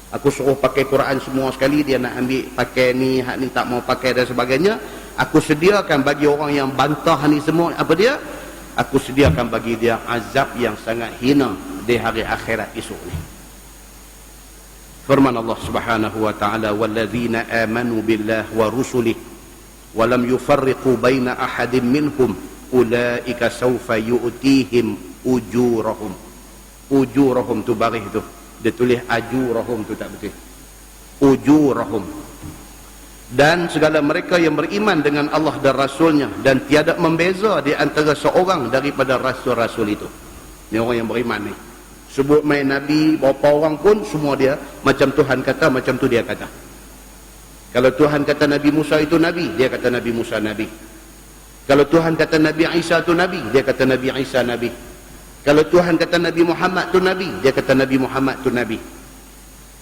Speaker 1: Aku suruh pakai Quran semua sekali, dia nak ambil pakai ni, hak ni tak mau pakai dan sebagainya. Aku sediakan bagi orang yang bantah ni semua, apa dia? Aku sediakan bagi dia azab yang sangat hina di hari akhirat esok ni. Firman Allah Subhanahu wa taala, walladzina amanu billahi wa rusulihi wa lam yufarriqu baina ahadin minhum ulaika sawfa yu'tihim ujurahum. Ujurahum tu baris tu, dia tulis ajurahum tu tak betul, ujurahum. Dan segala mereka yang beriman dengan Allah dan Rasulnya, dan tiada membeza di antara seorang daripada rasul-rasul itu. Ni orang yang beriman ni, sebut main Nabi berapa orang pun semua dia macam Tuhan kata, macam tu dia kata. Kalau Tuhan kata Nabi Musa itu Nabi, dia kata Nabi Musa Nabi. Kalau Tuhan kata Nabi Isa itu Nabi, dia kata Nabi Isa Nabi. Kalau Tuhan kata Nabi Muhammad itu Nabi, dia kata Nabi Muhammad itu Nabi.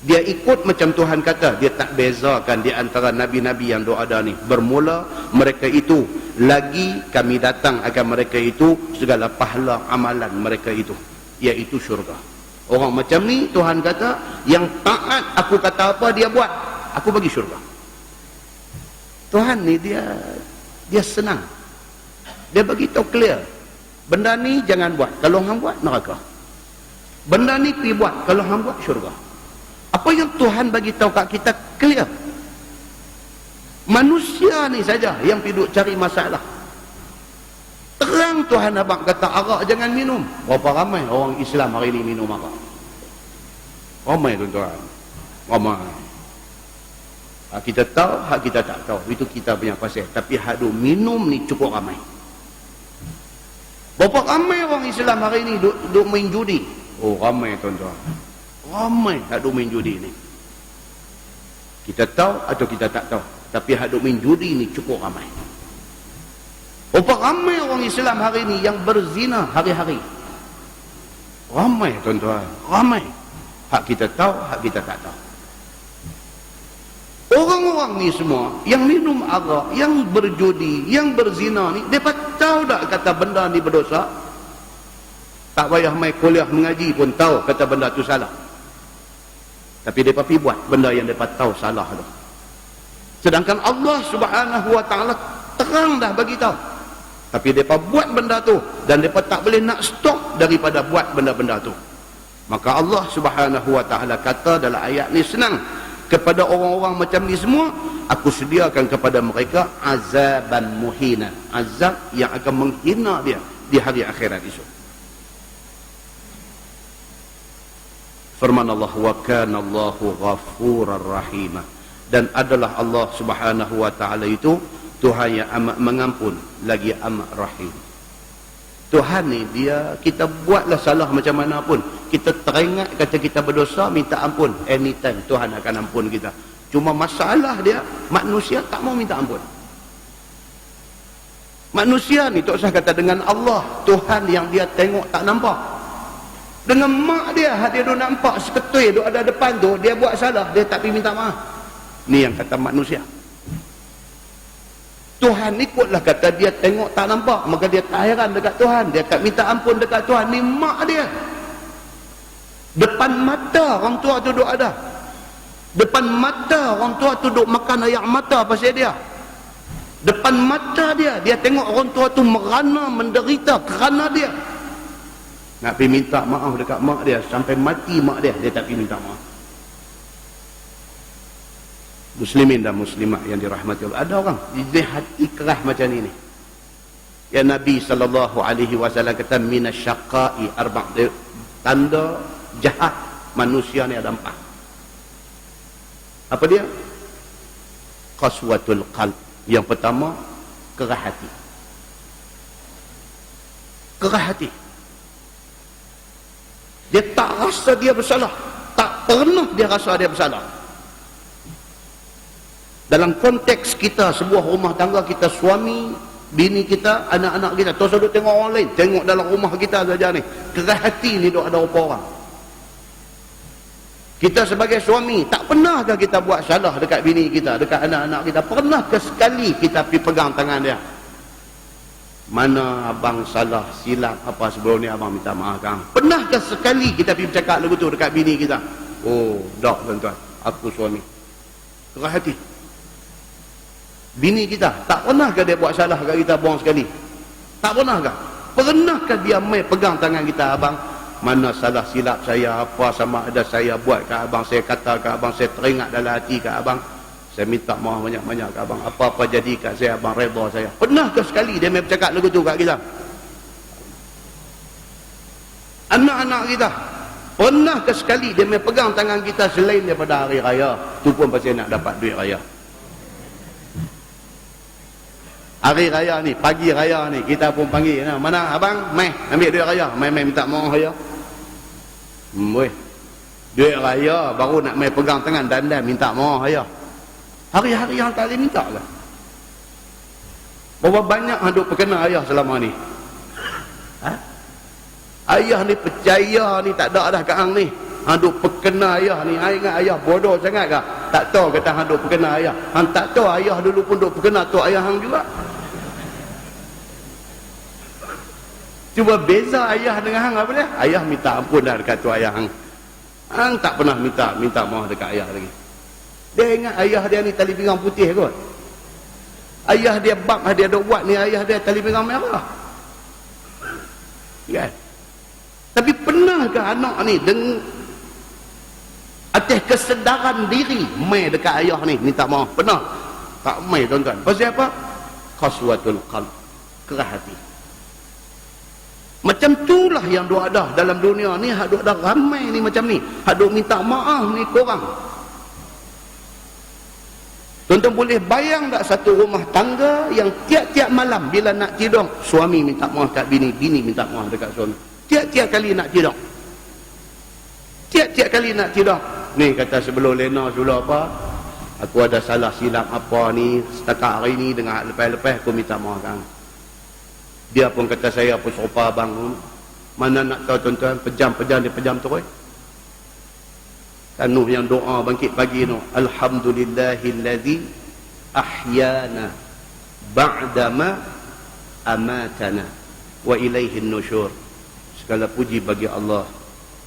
Speaker 1: Dia ikut macam Tuhan kata, dia tak bezakan di antara Nabi-Nabi yang ada ni. Bermula mereka itu, lagi kami datang akan mereka itu segala pahala amalan mereka itu, iaitu syurga. Orang macam ni Tuhan kata, yang taat aku kata apa dia buat, aku bagi syurga. Tuhan ni dia senang, dia bagi tahu clear, benda ni jangan buat, kalau hang buat neraka. Benda ni pergi buat, kalau hang buat syurga. Apa yang Tuhan bagi tahu kat kita clear. Manusia ni saja yang pergi cari masalah. Terang Tuhan abang kata arak jangan minum. Berapa ramai orang Islam hari ni minum arak? Ramai tuan-tuan, ramai. Hak kita tahu, hak kita tak tahu, itu kita punya pasal. Tapi hak duk minum ni cukup ramai. Berapa ramai orang Islam hari ni duk main judi? Oh ramai tuan-tuan, ramai hak duk main judi ni. Kita tahu atau kita tak tahu, tapi hak duk main judi ni cukup ramai. Berapa ramai orang Islam hari ni yang berzina hari-hari? Ramai tuan-tuan, ramai. Hak kita tahu, hak kita tak tahu. Orang-orang ni semua yang minum arak, yang berjudi, yang berzina ni, mereka tahu tak kata benda ni berdosa? Tak payah mai kuliah mengaji pun tahu kata benda tu salah. Tapi mereka pergi buat benda yang mereka tahu salah tu. Sedangkan Allah Subhanahu wa taala terang dah bagi tahu. Tapi mereka buat benda tu, dan mereka tak boleh nak stop daripada buat benda-benda tu. Maka Allah Subhanahu wa taala kata dalam ayat ni senang, kepada orang-orang macam ni semua aku sediakan kepada mereka azaban muhina, azab yang akan menghina dia di hari akhirat esok. Firman Allah, wa kana Allahu ghafurar rahimah, dan adalah Allah Subhanahu wa taala itu Tuhan yang amat mengampun lagi amat rahim. Tuhan ni dia, kita buatlah salah macam mana pun, kita teringat kata kita berdosa, minta ampun anytime, Tuhan akan ampun kita. Cuma masalah dia, manusia tak mau minta ampun. Manusia ni tak usah kata dengan Allah, Tuhan yang dia tengok tak nampak. Dengan mak dia, dia duk nampak seketui duk ada depan tu, dia buat salah, dia tak pergi minta maaf. Ni yang kata manusia. Tuhan ikutlah kata dia tengok tak nampak, maka dia tak heran dekat Tuhan, dia tak minta ampun dekat Tuhan. Ni mak dia, depan mata orang tua tu duk ada, depan mata orang tua tu duk makan air mata pasal dia, depan mata dia, dia tengok orang tua tu merana menderita kerana dia. Nak pergi minta maaf dekat mak dia, sampai mati mak dia, dia tak pergi minta maaf. Muslimin dan muslimat yang dirahmati Allah, ada orang dia hati keras macam ni. Ya Nabi SAW kata minasyaqai tanda jahat manusia ni ada 4. Apa dia? Qaswatul qalb. Yang pertama, kerah hati. Kerah hati. Dia tak rasa dia bersalah. Tak pernah dia rasa dia bersalah. Dalam konteks kita, sebuah rumah tangga kita, suami, bini kita, anak-anak kita, terus duduk tengok orang lain, tengok dalam rumah kita saja ni. Kerah hati ni duk ada rupa orang. Kita sebagai suami, tak pernahkah kita buat salah dekat bini kita, dekat anak-anak kita? Pernahkah sekali kita pergi pegang tangan dia? Mana abang salah, silap apa sebelum ni abang minta maaf kang. Pernahkah sekali kita pergi bercakap lagu tu dekat bini kita? Oh, tak tuan-tuan, aku suami. Kerah hati. Bini kita, tak pernahkah dia buat salah kat kita buang sekali? Tak pernahkah? Pernahkah dia mai pegang tangan kita, abang, mana salah silap saya, apa sama ada saya buat kat abang, saya kata kat abang, saya teringat dalam hati kat abang, saya minta maaf banyak-banyak kat abang, apa-apa jadi kat saya, abang redha saya. Pernahkah sekali dia mai bercakap lagu tu kat kita? Anak-anak kita, pernahkah sekali dia mai pegang tangan kita selain daripada hari raya? Tu pun pasal nak dapat duit raya. Hari raya ni, pagi raya ni, kita pun panggil, mana abang, mai ambil duit raya, mai minta maaf raya. Weh, duit raya baru nak mai pegang tangan dandan minta maaf raya. Hari-hari yang tak boleh minta lah. Berapa banyak yang duk perkena ayah selama ni? Ha? Ayah ni percaya ni tak ada dah kat hang ni. Hang duk perkena ayah ni. Hang ingat ayah bodoh sangat ke? Tak tahu kata hang duk perkena ayah. Hang tak tahu ayah dulu pun duk perkena tu ayah hang juga. Cuba beza ayah dengan hang apa dia? Ayah minta ampun dah dekat tu ayah hang. Hang tak pernah minta maaf dekat ayah lagi. Dia ingat ayah dia ni tali pinggang putih kot. Ayah dia bab dia dok buat ni, ayah dia tali pinggang merah. Ya. Tapi pernahkah anak ni dengan atas kesedaran diri mai dekat ayah ni minta maaf? Pernah? Tak mai tuan-tuan. Pasal apa? Qaswatul qalb, kerah hati. Macam itulah yang duk ada dalam dunia ni, hak duk ada ramai ni macam ni. Hak duk minta maaf ni korang. Tuan-tuan boleh bayang tak satu rumah tangga yang tiap-tiap malam bila nak tidur, suami minta maaf kat bini, bini minta maaf dekat suami. Tiap-tiap kali nak tidur. Tiap-tiap kali nak tidur. Ni kata sebelum lena sebelum apa, aku ada salah silap apa ni, setakat hari ni dengan lepas-lepas aku minta maaf kan. Dia pun kata saya pun serupa abang. Mana nak tahu tuan-tuan, pejam-pejam dia pejam terus. Nuh yang doa bangkit pagi tu, alhamdulillahillazi ahyana ba'dama amatana wa ilaihin nusyur. Segala puji bagi Allah,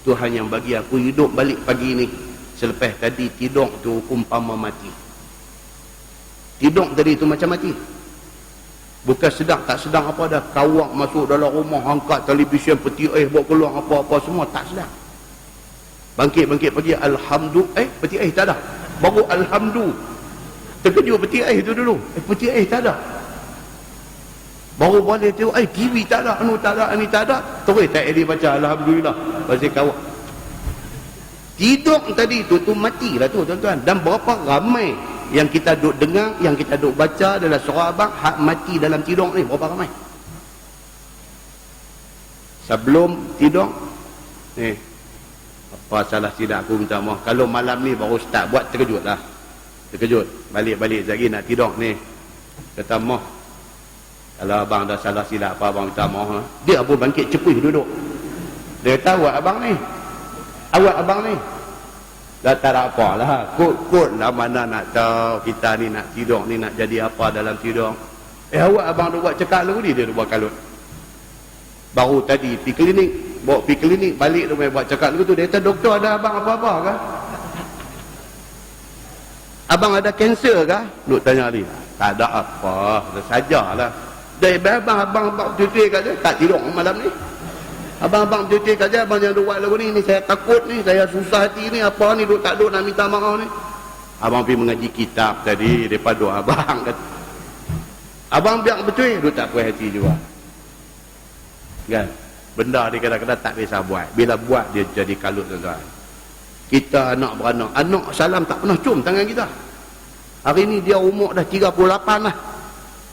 Speaker 1: Tuhan yang bagi aku hidup balik pagi ni selepas tadi tidur tu umpama mati. Tidur tadi tu macam mati. Bukan sedang, tak sedang apa dah, kawak masuk dalam rumah, angkat televisyen, peti air bawa keluar apa-apa semua, tak sedang. Bangkit pagi, alhamdulillah, peti air tak ada. Baru alhamdulillah. Terkejut peti air tu dulu. Peti air tak ada. Baru boleh tengok, TV tak ada, anu tak ada, ni tak ada. Terus tak ada baca alhamdulillah. Pasal kawak. Tidur tadi tu matilah tu tuan-tuan. Dan berapa ramai yang kita duk dengar, yang kita duk baca dalam surah abang, hak mati dalam tidur ni, berapa ramai? Sebelum tidur, ni, apa salah silap aku minta maaf. Kalau malam ni baru start buat, terkejut lah. Terkejut. Balik-balik lagi nak tidur ni. Kata maaf. Kalau abang dah salah silap apa, abang minta maaf. Dia pun bangkit cepuih duduk. Dia kata awak abang ni. Awak abang ni. Dah tak ada apalah. Kut-kut lah mana nak tahu kita ni nak tidur ni nak jadi apa dalam tidur. Awak abang dah buat cakap lagu ni, dia dah buat kalut. Baru tadi pergi klinik. Bawa pergi klinik, balik tu main buat cakap lagu tu. Dia kata, doktor ada abang apa-apa ke? Abang ada kanser ke? Duk tanya dia. Tak ada apa. Dah sajalah. Dari abang cuti kat dia, tak tidur malam ni. Abang cuti kat dia, abang yang duk buat lagu ni saya takut ni, saya susah hati ni, apa ni, duk tak duk nak minta maaf ni. Abang pergi mengaji kitab tadi, daripada abang kata. Abang biar betul, duk tak puas hati juga. Kan? Benda ni kadang-kadang tak biasa buat. Bila buat dia jadi kalut, tuan-tuan. Kita anak beranak, anak salam tak pernah cium tangan kita. Hari ni dia umur dah 38 lah.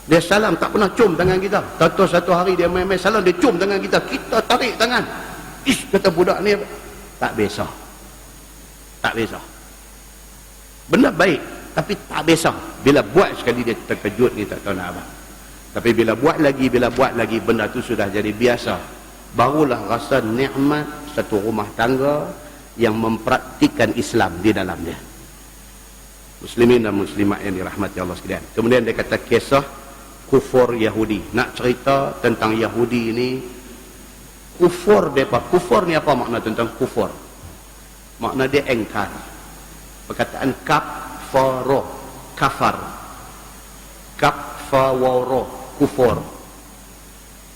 Speaker 1: Dia salam tak pernah cium tangan kita. Tahu satu hari dia main-main salam, dia cium tangan kita. Kita tarik tangan. Ish, kata budak ni tak biasa. Tak biasa. Benda baik, tapi tak biasa. Bila buat sekali dia terkejut ni, tak tahu nak apa. Tapi bila buat lagi, benda tu sudah jadi biasa. Barulah rasa nikmat satu rumah tangga yang mempraktikkan Islam di dalamnya. Muslimin dan muslimat yang dirahmati Allah sekalian. Kemudian dia kata kisah kufur Yahudi. Nak cerita tentang Yahudi ini, kufur mereka. Kufur ni apa makna tentang kufur? Makna dia engkar. Perkataan kafaro, kafar. Kafawaro, kufur.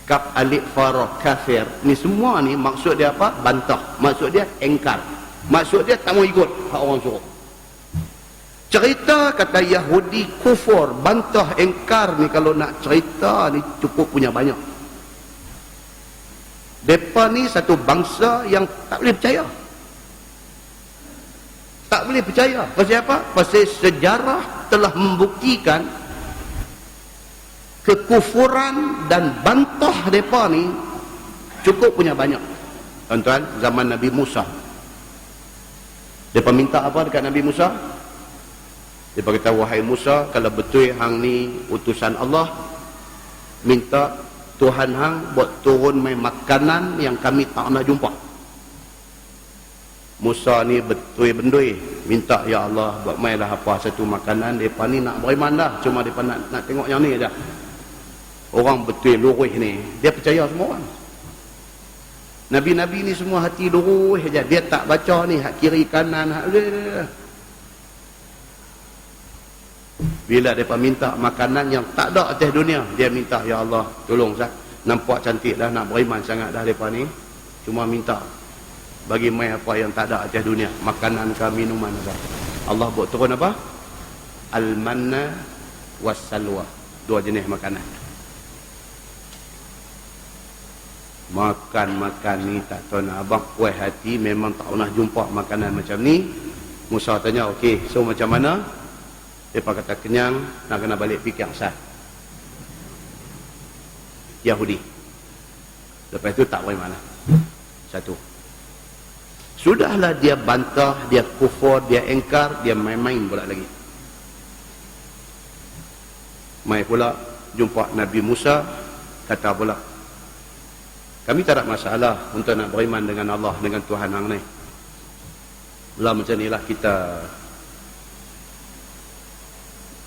Speaker 1: Kaf alif fara kafir. Ni semua ni maksud dia apa? Bantah. Maksud dia engkar. Maksud dia tak mau ikut hak orang suruh. Cerita kata Yahudi kufur, bantah, engkar ni kalau nak cerita ni cukup punya banyak. Depa ni satu bangsa yang tak boleh percaya. Tak boleh percaya. Pasal apa? Pasal sejarah telah membuktikan kekufuran dan bantah mereka ni cukup punya banyak. Tuan-tuan, zaman Nabi Musa, mereka minta apa dekat Nabi Musa? Mereka kata, wahai Musa, kalau betul hang ni utusan Allah, minta Tuhan hang buat turun mai makanan yang kami tak pernah jumpa. Musa ni betul bendui, minta ya Allah buat mailah apa satu makanan. Mereka ni nak beriman dah, cuma mereka nak tengok yang ni aja. Orang betul lurus ni, dia percaya semua orang. Nabi-nabi ni semua hati lurus je. Dia tak baca ni hak kiri kanan, hak bila mereka minta makanan yang tak ada atas dunia, dia minta ya Allah tolong sah. Nampak cantik dah, nak beriman sangat dah mereka ni, cuma minta bagi mai apa yang tak ada atas dunia, makanan ke minuman apa. Allah buat turun apa? Al-manna was-salwa, dua jenis makanan. Makan ni tak tahu nak abang, puas hati, memang tak pernah jumpa makanan macam ni. Musa tanya, okey, so macam mana? Mereka kata kenyang, nak kena balik fikir asal Yahudi. Lepas itu tak boleh mana. Satu, sudahlah dia bantah, dia kufur, dia engkar, dia main-main pula lagi. Mai pula jumpa Nabi Musa, kata pula, kami tak ada masalah untuk nak beriman dengan Allah, dengan Tuhan hang ni. Lah macam inilah kita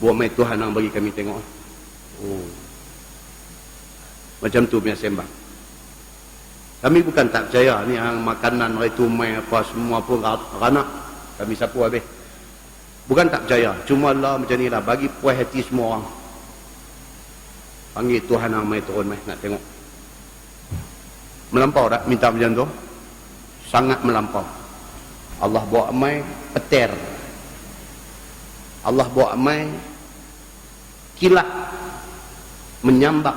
Speaker 1: buat mai Tuhan hang bagi kami tengok. Oh. Macam tu punya sembang. Kami bukan tak percaya ni hang makanan itu mai apa semua pun ranak. Kami sapu habis. Bukan tak percaya, cuma lah macam inilah bagi puas hati semua orang. Panggil Tuhan hang mai turun mai nak tengok. Melampau tak minta macam tu? Sangat melampau. Allah bawa mai petir. Allah bawa mai kilat menyambak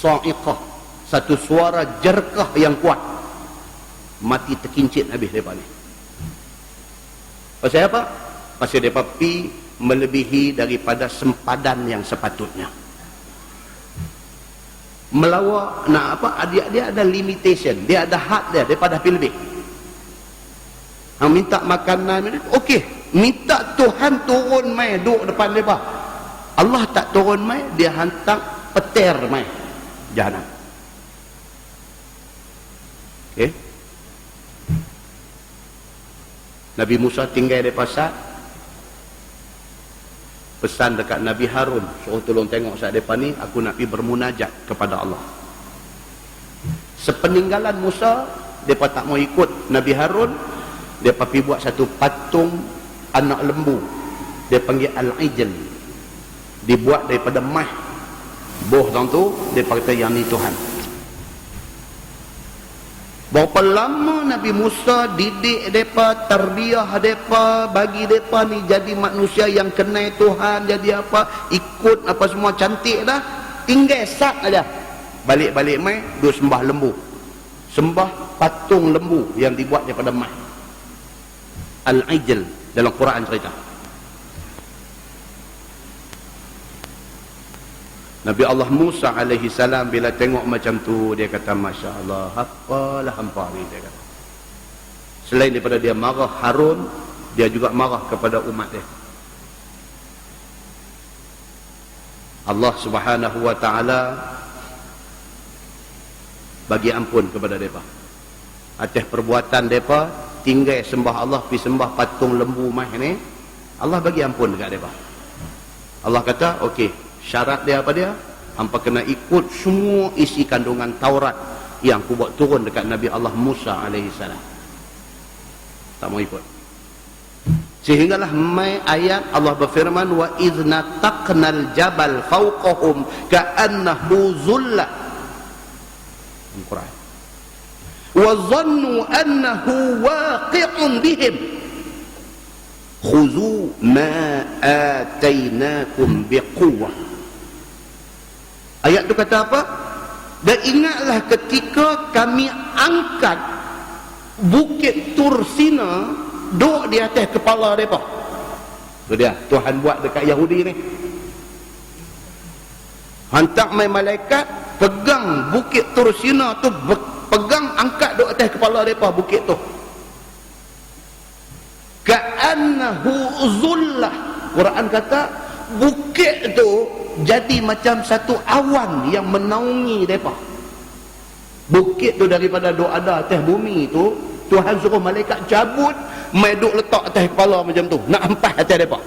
Speaker 1: sa'iqah, satu suara jerkah yang kuat. Mati terkincit habis mereka ni. Pasal apa? Pasal mereka pi melebihi daripada sempadan yang sepatutnya. Melawak nak apa, dia ada limitation, dia ada had dia, daripada pi lebih. Hang minta makanan, okey, minta Tuhan turun mai duduk depan mereka. Allah tak turun mai, dia hantar petir mai jahanam. Okey, Nabi Musa tinggal di pasar, pesan dekat Nabi Harun, suruh tolong tengok saat depan ni, aku nak pergi bermunajat kepada Allah. Sepeninggalan Musa, mereka tak mau ikut Nabi Harun, mereka pergi buat satu patung anak lembu, dia panggil Al-Ijl, dibuat daripada mah boh tu, dia kata yang ni Tuhan. Berapa lama Nabi Musa didik mereka, tarbiyah mereka, bagi mereka ni jadi manusia yang kenal Tuhan, jadi apa, ikut apa semua cantik dah, tinggal sat aja. balik-balik mai duk sembah lembu, sembah patung lembu yang dibuat daripada emas. Al-Ijl dalam Quran cerita. Nabi Allah Musa alaihi salam bila tengok macam tu, dia kata, Masya Allah, apalah hampa ni, dia kata. Selain daripada dia marah Harun, dia juga marah kepada umat dia. Allah Subhanahu wa ta'ala bagi ampun kepada mereka atas perbuatan mereka tinggal sembah Allah pergi sembah patung lembu mah ni. Allah bagi ampun dekat mereka. Allah kata okey, syarat dia apa dia? Hampa kena ikut semua isi kandungan Taurat yang aku buat turun dekat Nabi Allah Musa alaihi salam. Tak mau ikut. Sehinggalah mai ayat Allah berfirman, wa idna taqnal jabal fawqahum ka'annahu zullah. Al-Quran. Wa dhannu annahu waqi'un bihim khuzu ma atainakum biquwwah. Ayat tu kata apa? Dan ingatlah ketika kami angkat Bukit Tursina duduk di atas kepala mereka. Tu dia Tuhan buat dekat Yahudi ni. Hantar mai malaikat pegang Bukit Tursina tu, pegang angkat duduk atas kepala mereka bukit tu. Ka'annahu zullah. Quran kata bukit tu jadi macam satu awan yang menaungi mereka. Bukit tu daripada duk ada atas bumi tu, Tuhan suruh malaikat cabut, mai duk letak atas kepala macam tu, nak ampas atas mereka.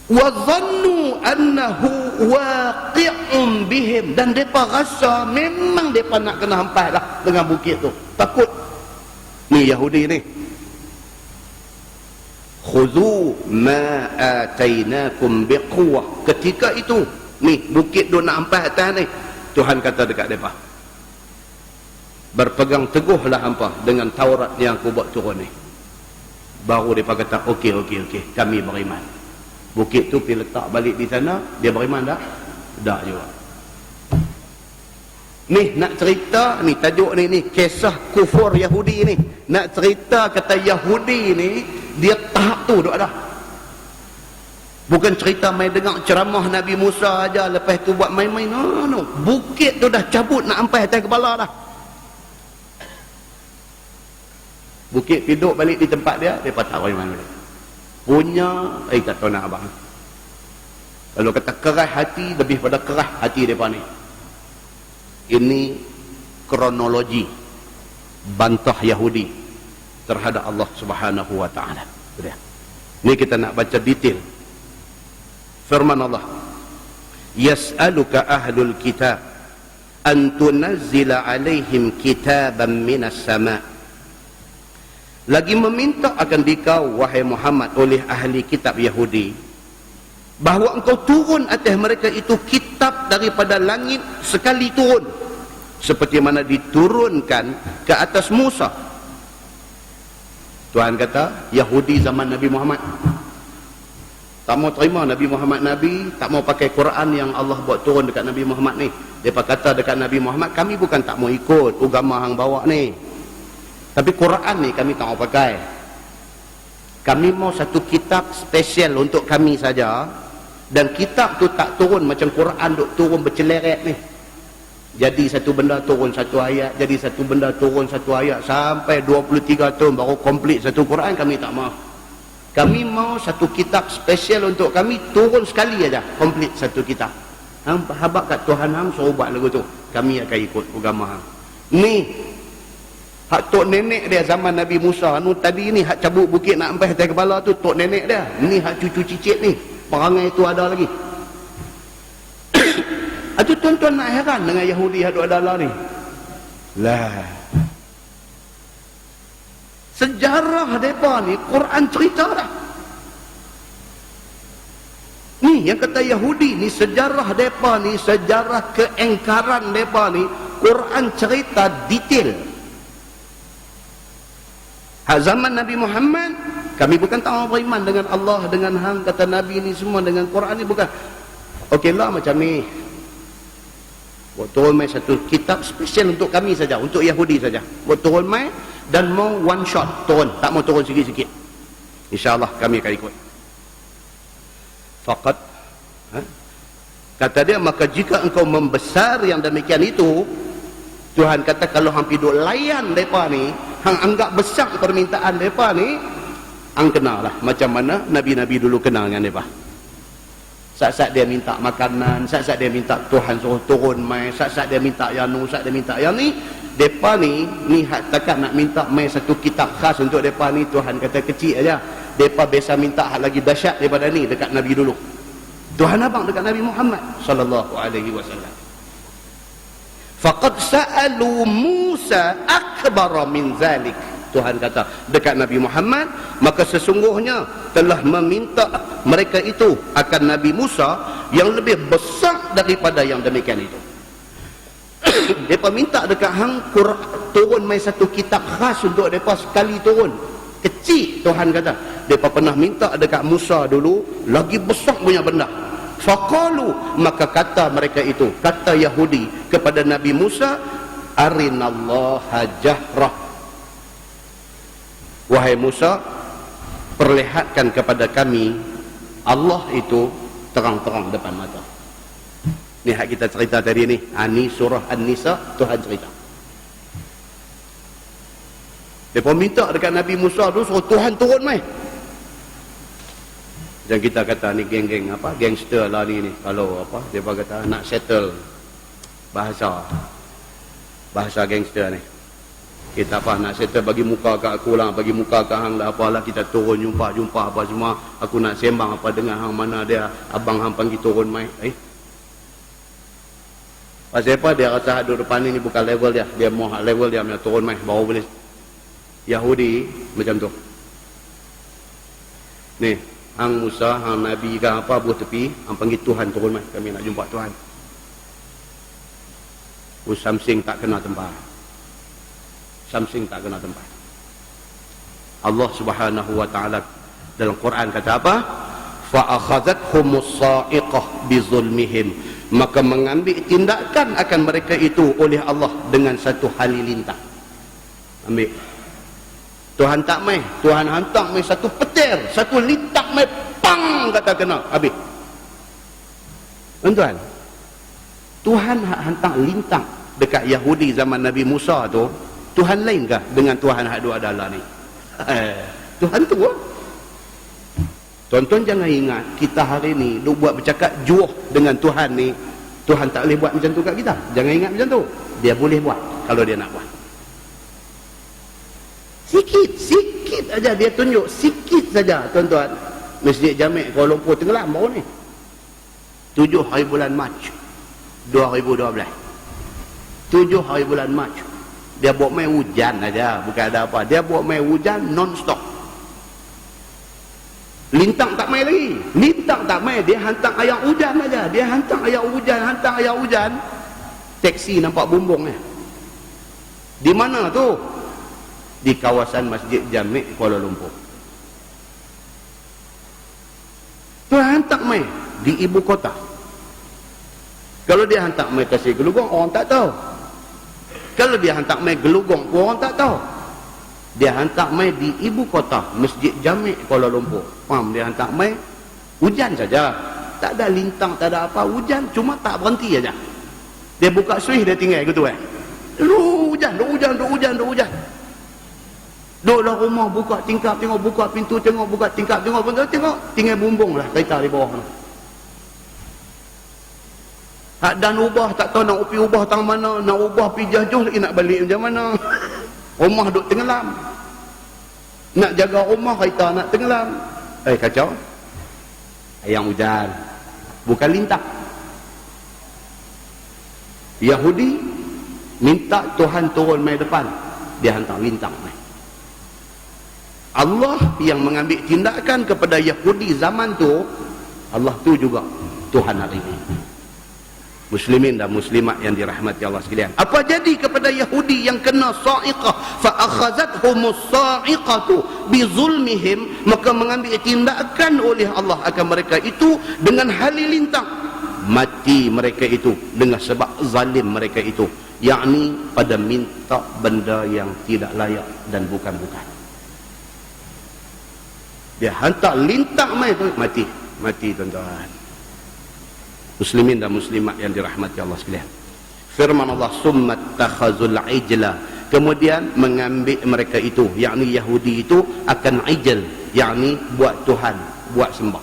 Speaker 1: Wa dhannu annahu waqi'un bihim, dan mereka rasa memang mereka nak kena ampas lah dengan bukit tu. Takut ni Yahudi ni. Khudhu ma atainakum biquwwah. Ketika itu ni bukit tu nak ampas atas ni, Tuhan kata dekat mereka, berpegang teguhlah hampa dengan Taurat yang aku buat turun ni. Baru mereka kata okey, kami beriman. Bukit tu pergi letak balik di sana, dia beriman tak? Tak juga. Ni nak cerita ni, tajuk ni kisah kufur Yahudi ni. Nak cerita kata Yahudi ni dia tahap tu duk ada. Bukan cerita main dengar ceramah Nabi Musa aja lepas tu buat main-main. No. Bukit tu dah cabut nak ampas atas kepala dah. Bukit piduk balik di tempat dia, dia tak beriman balik. Punya tak tahu nak abang. Kalau kata keras hati, lebih pada keras hati mereka ni. Ini kronologi bantah Yahudi terhadap Allah Subhanahu wa ta'ala. Ini kita nak baca detail firman Allah, yas'aluka ahlul kitab an tunazzila alaihim kitaban minas sama'. Lagi meminta akan dikau wahai Muhammad oleh ahli kitab Yahudi bahawa engkau turun atas mereka itu kitab daripada langit sekali turun, seperti mana diturunkan ke atas Musa. Tuhan kata Yahudi zaman Nabi Muhammad tak mau terima Nabi Muhammad Nabi, tak mau pakai Quran yang Allah buat turun dekat Nabi Muhammad ni. Mereka kata dekat Nabi Muhammad, kami bukan tak mau ikut agama hang bawa ni, tapi Quran ni kami tak mau pakai. Kami mau satu kitab spesial untuk kami saja, dan kitab tu tak turun macam Quran duk turun berceleret ni. Jadi satu benda turun satu ayat, jadi satu benda turun satu ayat, sampai 23 tahun baru komplit satu Quran. Kami tak mau. Kami mau satu kitab spesial untuk kami, turun sekali aja komplit satu kitab. Hang habaq kat Tuhan hang suruh buat lagu tu, kami akan ikut agama hang. Ni hak tok nenek dia zaman Nabi Musa anu tadi ni, hak cabut bukit nak ampas atas kepala tu tok nenek dia. Ni hak cucu cicit ni, perangai tu ada lagi. Itu tuan-tuan nak heran dengan Yahudi hak ada lah ni. Lah, sejarah mereka ni Quran cerita dah. Ni yang kata Yahudi ni sejarah mereka ni, sejarah keengkaran mereka ni, Quran cerita detail. Hak zaman Nabi Muhammad, kami bukan tak mau beriman dengan Allah, dengan hang kata Nabi ni semua, dengan Quran ni bukan. Okeylah macam ni. Buat turun mai satu kitab spesial untuk kami saja, untuk Yahudi saja. Buat turun mai dan mau one shot turun, tak mau turun sikit-sikit. InsyaAllah kami akan ikut. Faqat kata dia, maka jika engkau membesar yang demikian itu, Tuhan kata kalau hang piduk layan mereka ni, hang anggap besar permintaan mereka ni, hang kenal lah macam mana Nabi-Nabi dulu kenal dengan mereka. Saat-saat dia minta makanan, saat-saat dia minta Tuhan suruh turun mai, saat-saat dia minta yang nu, saat dia minta yang ni, mereka ni hak takat nak minta mai satu kitab khas untuk mereka ni, Tuhan kata kecil aja. Mereka biasa minta hak lagi dahsyat daripada ni dekat Nabi dulu. Tuhan abang dekat Nabi Muhammad sallallahu alaihi wasallam. Faqad sa'alu Musa akbar min zalik. Tuhan kata dekat Nabi Muhammad, maka sesungguhnya telah meminta mereka itu akan Nabi Musa yang lebih besar daripada yang demikian itu. Mereka minta dekat hang turun mai satu kitab khas untuk mereka sekali turun. Kecil Tuhan kata. Mereka pernah minta dekat Musa dulu lagi besar punya benda. Faqalu, maka kata mereka itu, kata Yahudi kepada Nabi Musa, arinallaha jahrah. Wahai Musa, perlihatkan kepada kami Allah itu terang-terang depan mata. Ni hak kita cerita tadi ni. Ni surah An-Nisa, Tuhan cerita. Mereka minta dekat Nabi Musa tu suruh Tuhan turun mai. Dan kita kata ni geng-geng apa, gangster lah ni. Kalau apa, dia kata nak settle bahasa gangster ni. Kita apa nak settle, bagi muka kat aku lah, bagi muka kat hang lah, apalah kita turun jumpa apa semua. Aku nak sembang apa dengan hang, mana dia abang hang panggil turun mai. Pasal apa dia rasa duduk depan ni bukan level dia. Dia mau level dia punya turun mai baru boleh. Yahudi macam tu. Ni hang Musa, hang Nabi ke apa buat tepi, hang panggil Tuhan turun mai. Kami nak jumpa Tuhan. Samsing tak kena tempat. Samsing tak kena tempat. Allah Subhanahu wa taala dalam Quran kata apa? Fa akhadhathumus sa'iqah bi zulmihim. Maka mengambil tindakan akan mereka itu oleh Allah dengan satu halilintar. Ambil. Tuhan tak mai, Tuhan hantar mai satu petir, satu lintak mai pang kata kena, habis. Tuan-tuan, Tuhan hantar lintak dekat Yahudi zaman Nabi Musa tu, Tuhan lainkah dengan Tuhan hak dua adalah ni? Tuhan tu lah. Tuan-tuan jangan ingat kita hari ni duk buat bercakap juah dengan Tuhan ni, Tuhan tak boleh buat macam tu kat kita. Jangan ingat macam tu. Dia boleh buat kalau dia nak buat. Sikit aja dia tunjuk, sikit saja tuan-tuan. Masjid Jamek Kuala Lumpur tenggelam baru ni. 7 hari bulan Mac 2012. 7 hari bulan Mac. Dia buat main hujan aja, bukan ada apa. Dia buat main hujan non-stop. Lintang tak main lagi. Lintang tak main, dia hantar air hujan aja. Dia hantar air hujan. Teksi nampak bumbung ni. Di mana tu? Di kawasan Masjid Jamek Kuala Lumpur. Tuhan hantar main di ibu kota. Kalau dia hantar main kasih Gelugong, orang tak tahu. Kalau dia hantar main Gelugong, orang tak tahu. Dia hantar main di ibu kota Masjid Jamek Kuala Lumpur. Faham? Dia hantar main hujan saja. Tak ada lintang, tak ada apa. Hujan cuma tak berhenti saja. Dia buka switch, dia tinggal gitu hujan. Duduklah rumah, buka tingkap, tengok, buka pintu, tengok, buka tingkap, tengok, tinggal bumbung lah kereta di bawah. Dan ubah, tak tahu nak upi ubah tang mana, nak ubah pi jauh lagi nak balik macam mana. Rumah duk tenggelam. Nak jaga rumah, kereta nak tenggelam. Kacau. Yang hujan. Bukan lintang. Yahudi minta Tuhan turun mai depan. Dia hantar lintang mai. Allah yang mengambil tindakan kepada Yahudi zaman tu, Allah tu juga Tuhan hari ini. Muslimin dan muslimat yang dirahmati Allah sekalian. Apa jadi kepada Yahudi yang kena sa'iqah? Fa akhadhathumus sa'iqatu bi zulmihim, maka mengambil tindakan oleh Allah akan mereka itu dengan halilintar. mati mereka itu dengan sebab zalim mereka itu, yakni pada minta benda yang tidak layak dan bukan-bukan. Dia hantar lintak mai tu mati tuan-tuan. Muslimin dan muslimat yang dirahmati Allah sekalian. Firman Allah, summa takhazul ijla, kemudian mengambil mereka itu, yakni Yahudi itu akan ijl, yakni buat Tuhan, buat sembah.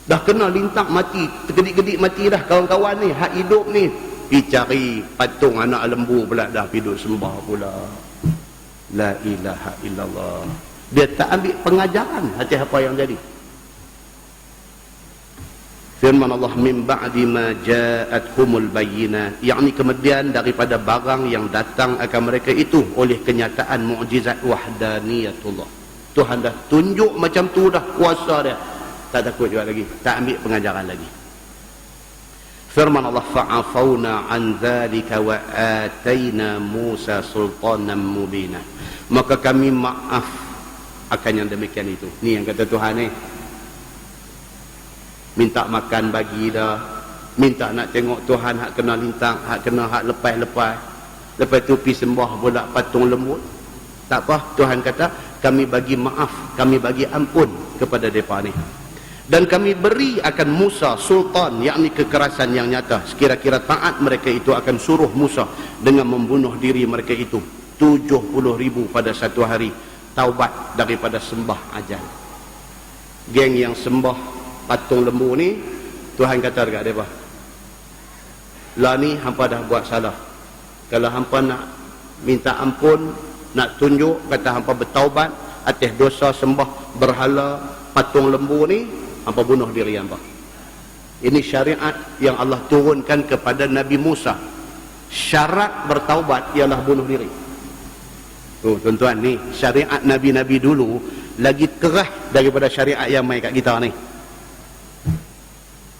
Speaker 1: Dah kena lintak mati, tergedik-gedik mati dah kawan-kawan ni, hak hidup ni pergi cari patung anak lembu pula, dah pergi duduk sembah pula. La ilaha illallah. Dia tak ambil pengajaran hati apa yang jadi. Firman Allah, min ba'di ma ja'athumul bayyinat, yakni kemudian daripada barang yang datang akan mereka itu oleh kenyataan mukjizat wahdaniyatullah. Tuhan dah tunjuk macam tu dah kuasa dia. Tak takut juga lagi, tak ambil pengajaran lagi. Firman Allah, fa'afawna an dzalika wa atayna Musa sultanan mubina, maka kami maaf akan yang demikian itu. Ni yang kata Tuhan ni, minta makan bagi dah, minta nak tengok Tuhan hak kena lintang, hak kena hak lepas-lepas, lepas tu pergi sembah pula patung lembut. Tak apa, Tuhan kata kami bagi maaf, kami bagi ampun kepada mereka ni, dan kami beri akan Musa sultan, yakni kekerasan yang nyata. Sekira-kira taat mereka itu akan suruh Musa dengan membunuh diri mereka itu 70,000 pada satu hari, taubat daripada sembah ajal. Geng yang sembah patung lembu ni, Tuhan kata dekat mereka, lah ni hampa dah buat salah. Kalau hampa nak minta ampun, nak tunjuk kata hampa bertaubat atas dosa sembah berhala patung lembu ni, hampa bunuh diri hampa. Ini syariat yang Allah turunkan kepada Nabi Musa. Syarat bertaubat ialah bunuh diri. Oh, tuan-tuan, ni syariat Nabi-Nabi dulu lagi keras daripada syariat yang mai kat kita ni.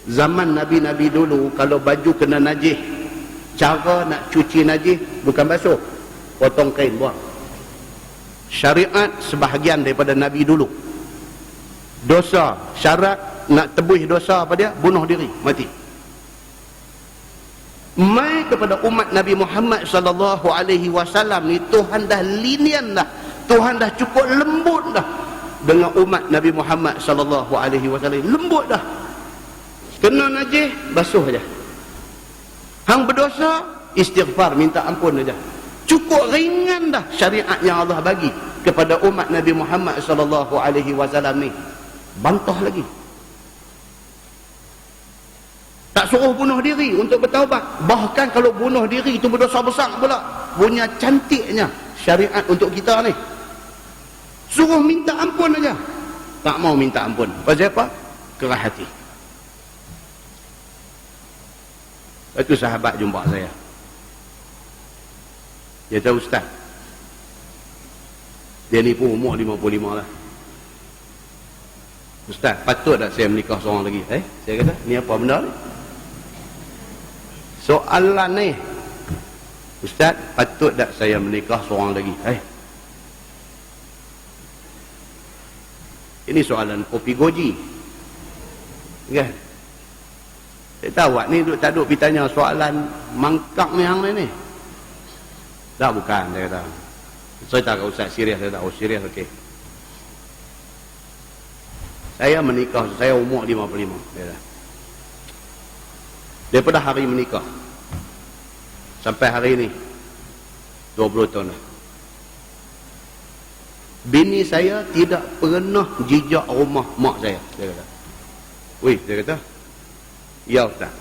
Speaker 1: Zaman Nabi-Nabi dulu, kalau baju kena najis, cara nak cuci najis bukan basuh, potong kain buang. Syariat sebahagian daripada Nabi dulu. Dosa, syarat nak tebus dosa apa dia? Bunuh diri, mati. Mai kepada umat Nabi Muhammad sallallahu alaihi wasallam ni, Tuhan dah linian dah, Tuhan dah cukup lembut dah dengan umat Nabi Muhammad sallallahu alaihi wasallam. Lembut dah. Kena najis, basuh aja. Hang berdosa, istighfar, minta ampun aja. Cukup ringan dah syariat yang Allah bagi kepada umat Nabi Muhammad sallallahu alaihi wasallam ni. Bantah lagi. Tak suruh bunuh diri untuk bertaubat. Bahkan kalau bunuh diri itu berdosa besar pula. Punya cantiknya syariat untuk kita ni. Suruh minta ampun aja. Tak mau minta ampun. Pasal apa? Keras hati. Itu sahabat jumpa saya. Dia tahu, ustaz, dia ni pun umur 55 lah. Ustaz, patut tak saya menikah seorang lagi? Saya kata, ni apa benda ni? Soalan ni, ustaz, patut tak saya menikah seorang lagi? Ini soalan kopi goji, kan? Saya tahu ni tak duk pergi tanya soalan mangkak ni hang ni. Tak, bukan, dia kata. Saya tak, ustaz serius. Saya tak, oh serius, okey. Saya menikah, saya umur 55. Dia kata. Daripada hari menikah sampai hari ini 20 tahun dah, bini saya tidak pernah jijak rumah mak saya. Dia kata, wih, dia kata, ya ustaz,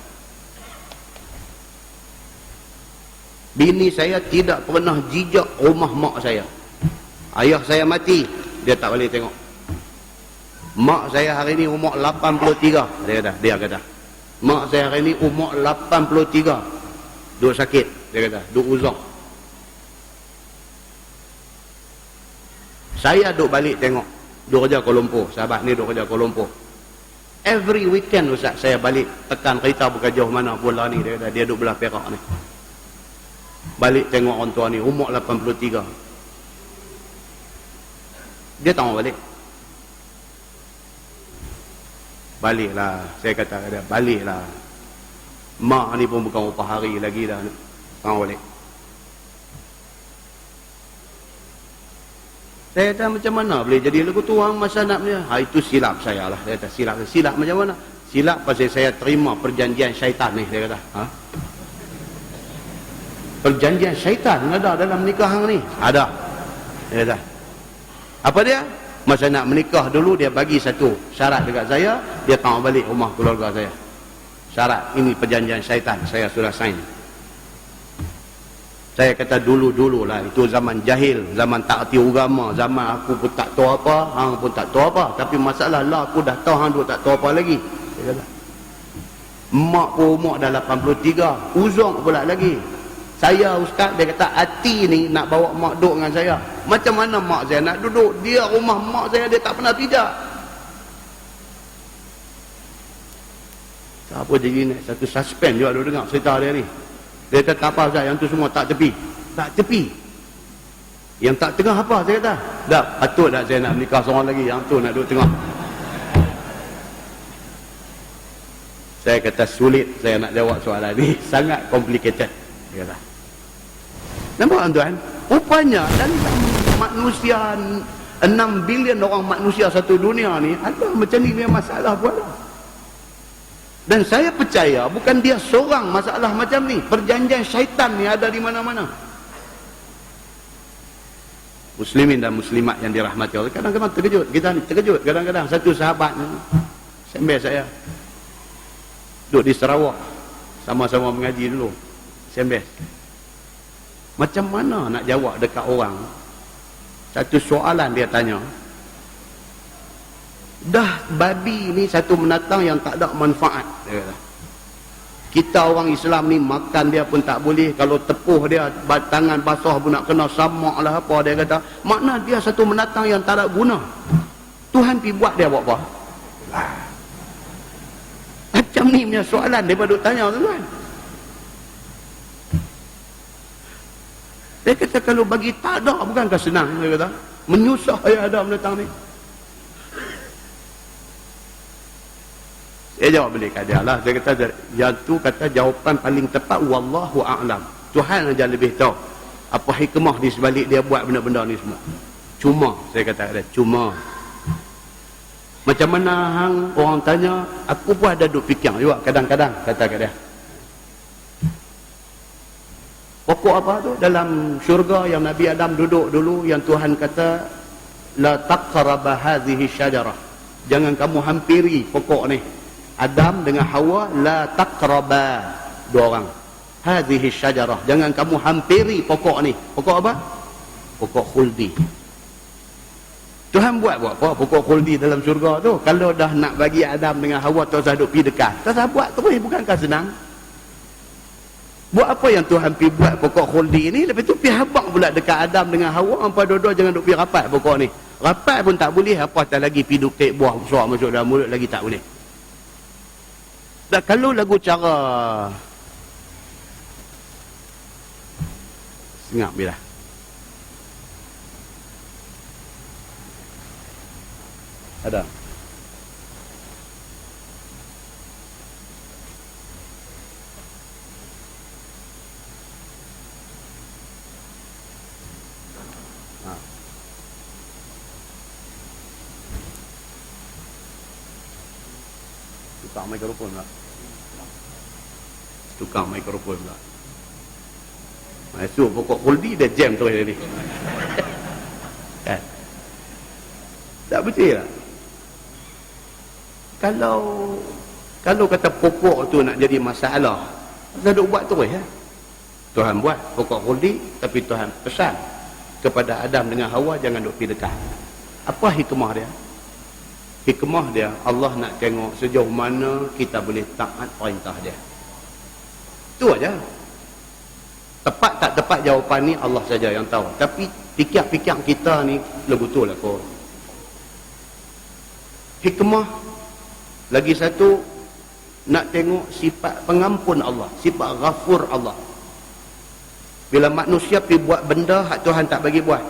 Speaker 1: bini saya tidak pernah jijak rumah mak saya. Ayah saya mati, dia tak boleh tengok. Mak saya hari ini umur 83. Dia kata mak saya hari ini umur 83, duk sakit, dia kata, duk uzak. Saya duk balik tengok, duk kerja Kuala Lumpur, sahabat ni duk kerja Kuala Lumpur. Every weekend ustaz, saya balik tekan kereta bukan jauh mana bola ni, dia kata, dia duk belah Perak ni. Balik tengok orang tua ni, umur 83. Dia tak mau balik. Baliklah, saya kata dia, baliklah. Mak ni pun bukan berapa hari lagi dah sekarang balik. Saya kata macam mana boleh jadi lagu tu orang masa nak dia? Itu silap saya lah. Dia kata silap. Silap macam mana? Silap pasal saya terima perjanjian syaitan ni, dia kata. Perjanjian syaitan ada dalam nikah ni. Ada. Dia kata. Apa dia? Masa nak menikah dulu dia bagi satu syarat dekat saya, dia tahu balik rumah keluarga saya. Syarat ini perjanjian syaitan, saya sudah sign. Saya kata dulu-dulu lah, itu zaman jahil, zaman tak erti agama, zaman aku pun tak tahu apa, hang pun tak tahu apa. Tapi masalah lah aku dah tahu, hang duk tak tahu apa lagi. Dia kata. Mak pun umur dah 83, uzong pula lagi. Saya ustaz, dia kata hati ni nak bawa mak duduk dengan saya. Macam mana mak saya nak duduk? Dia rumah mak saya, dia tak pernah pijak. Apa jadi ni? Satu suspend juga duk dengar cerita dia ni. Dia kata apa Ustaz? Yang tu semua tak tepi. Tak tepi. Yang tak tengah apa? Saya kata. Dah, patut tak saya nak menikah seorang lagi? Yang tu nak duduk tengah. Saya kata sulit saya nak jawab soalan ni. Sangat complicated. Dia kata. Nampak tuan? Rupanya dalam manusia 6 bilion orang manusia satu dunia ni, ada macam ni dia masalah pun ada. Dan saya percaya bukan dia seorang masalah macam ni. Perjanjian syaitan ni ada di mana-mana. Muslimin dan muslimat yang dirahmati Allah, kadang-kadang terkejut. Kita ni terkejut. Kadang-kadang satu sahabat ni, sembel saya, duduk di Sarawak, sama-sama mengaji dulu, sembel. Macam mana nak jawab dekat orang? Satu soalan dia tanya. Dah babi ni satu binatang yang tak ada manfaat, dia kata. Kita orang Islam ni makan dia pun tak boleh. Kalau tepuh dia tangan basah pun nak kena samak lah apa, dia kata. Makna dia satu binatang yang tak ada guna. Tuhan pergi buat dia buat apa? Macam ni punya soalan dia duk tanya tuan. Dia kata kalau bagi tak ada bukankah senang, dia kata. Menyusah yang ada binatang ni. Saya jawab balik kat dia lah. Saya kata, yang tu kata jawapan paling tepat, wallahu a'lam. Tuhan aja lebih tahu apa hikmah di sebalik dia buat benda-benda ni semua. Cuma, saya kata dia, cuma. Macam mana hang orang tanya, aku pun ada duk fikir juga kadang-kadang, kata kat dia. Pokok apa tu? Dalam syurga yang Nabi Adam duduk dulu, yang Tuhan kata, la taqraba hadhihi syajarah. Jangan kamu hampiri pokok ni. Adam dengan Hawa, la taqraba, dua orang. Hadhihi syajarah, jangan kamu hampiri pokok ni. Pokok apa? Pokok khuldi. Tuhan buat apa? Pokok khuldi dalam syurga tu. Kalau dah nak bagi Adam dengan Hawa tak usah duk pergi dekat. Tak usah buat terus, bukankah senang? Buat apa yang Tuhan pergi buat pokok khuldi ni, lepas tu pergi habaq pula dekat Adam dengan Hawa, hampa dua-dua jangan duk pergi rapat pokok ni. Rapat pun tak boleh, apa tak lagi pergi duk kek buah besar masuk dalam mulut lagi tak boleh. Dan kalau lagu cara sengap bila ada tukang mikrofon lah. Tukang mikrofon pula. Masuk pokok khuldi dia jam terus tadi. Kan? Tak betul lah. Kalau kata pokok tu nak jadi masalah, kita duk buat terus ya. Tuhan buat pokok khuldi, tapi Tuhan pesan kepada Adam dengan Hawa jangan duk pergi dekat. Apa hikmah dia? Hikmah dia, Allah nak tengok sejauh mana kita boleh taat perintah dia. Itu aja. Tepat tak tepat jawapan ni Allah saja yang tahu. Tapi fikir-fikir kita ni betul lah kot. Hikmah lagi satu, nak tengok sifat pengampun Allah, sifat ghafur Allah. Bila manusia pergi buat benda hak Tuhan tak bagi buat,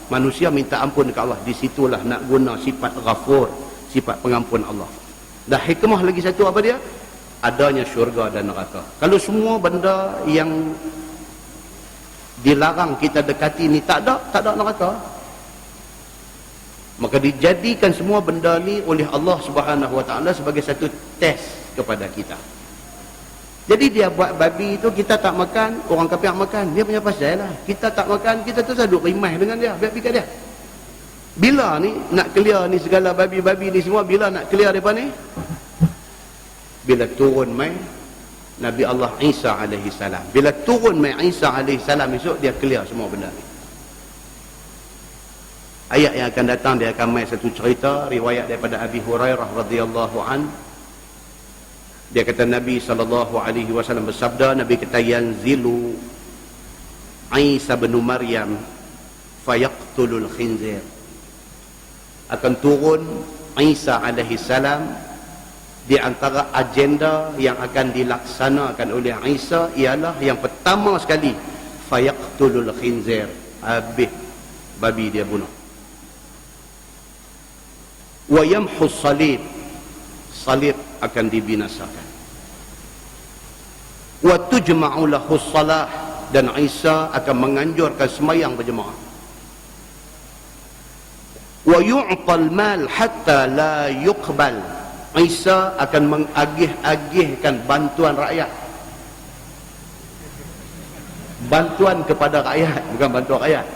Speaker 1: manusia minta ampun dekat Allah. Di situlah nak guna sifat ghafur, sifat pengampun Allah. Dah hikmah lagi satu apa dia? adanya syurga dan neraka. Kalau semua benda yang dilarang kita dekati ni tak ada neraka, maka dijadikan semua benda ni oleh Allah Subhanahu Wa Taala sebagai satu test kepada kita. Jadi dia buat babi itu, kita tak makan, orang kafir makan, dia punya pasal lah. Kita tak makan, kita tu duduk rimah dengan dia, biar pikat dia. Bila ni nak clear ni segala babi-babi ni semua, bila nak clear depan ni? Bila turun mai Nabi Allah Isa alaihi salam. Bila turun mai Isa alaihi salam esok, dia clear semua benda ni. Ayat yang akan datang dia akan mai satu cerita riwayat daripada Abi Hurairah radhiyallahu an. Dia kata Nabi sallallahu alaihi wasallam bersabda, Nabi kata yanzilu Isa bin Maryam fayaqtulul khinzir. Akan turun Isa alaihi salam. Di antara agenda yang akan dilaksanakan oleh Isa ialah yang pertama sekali fayaqtulul khinzir, habis babi dia bunuh. Wa yamhu salib, salib akan dibinasakan. Wa tujma'u lahu salah, dan Isa akan menganjurkan sembahyang berjemaah. Wa yu'tal mal hatta la yuqbal, Isa akan mengagih-agihkan bantuan rakyat. Bantuan kepada rakyat, bukan bantuan rakyat.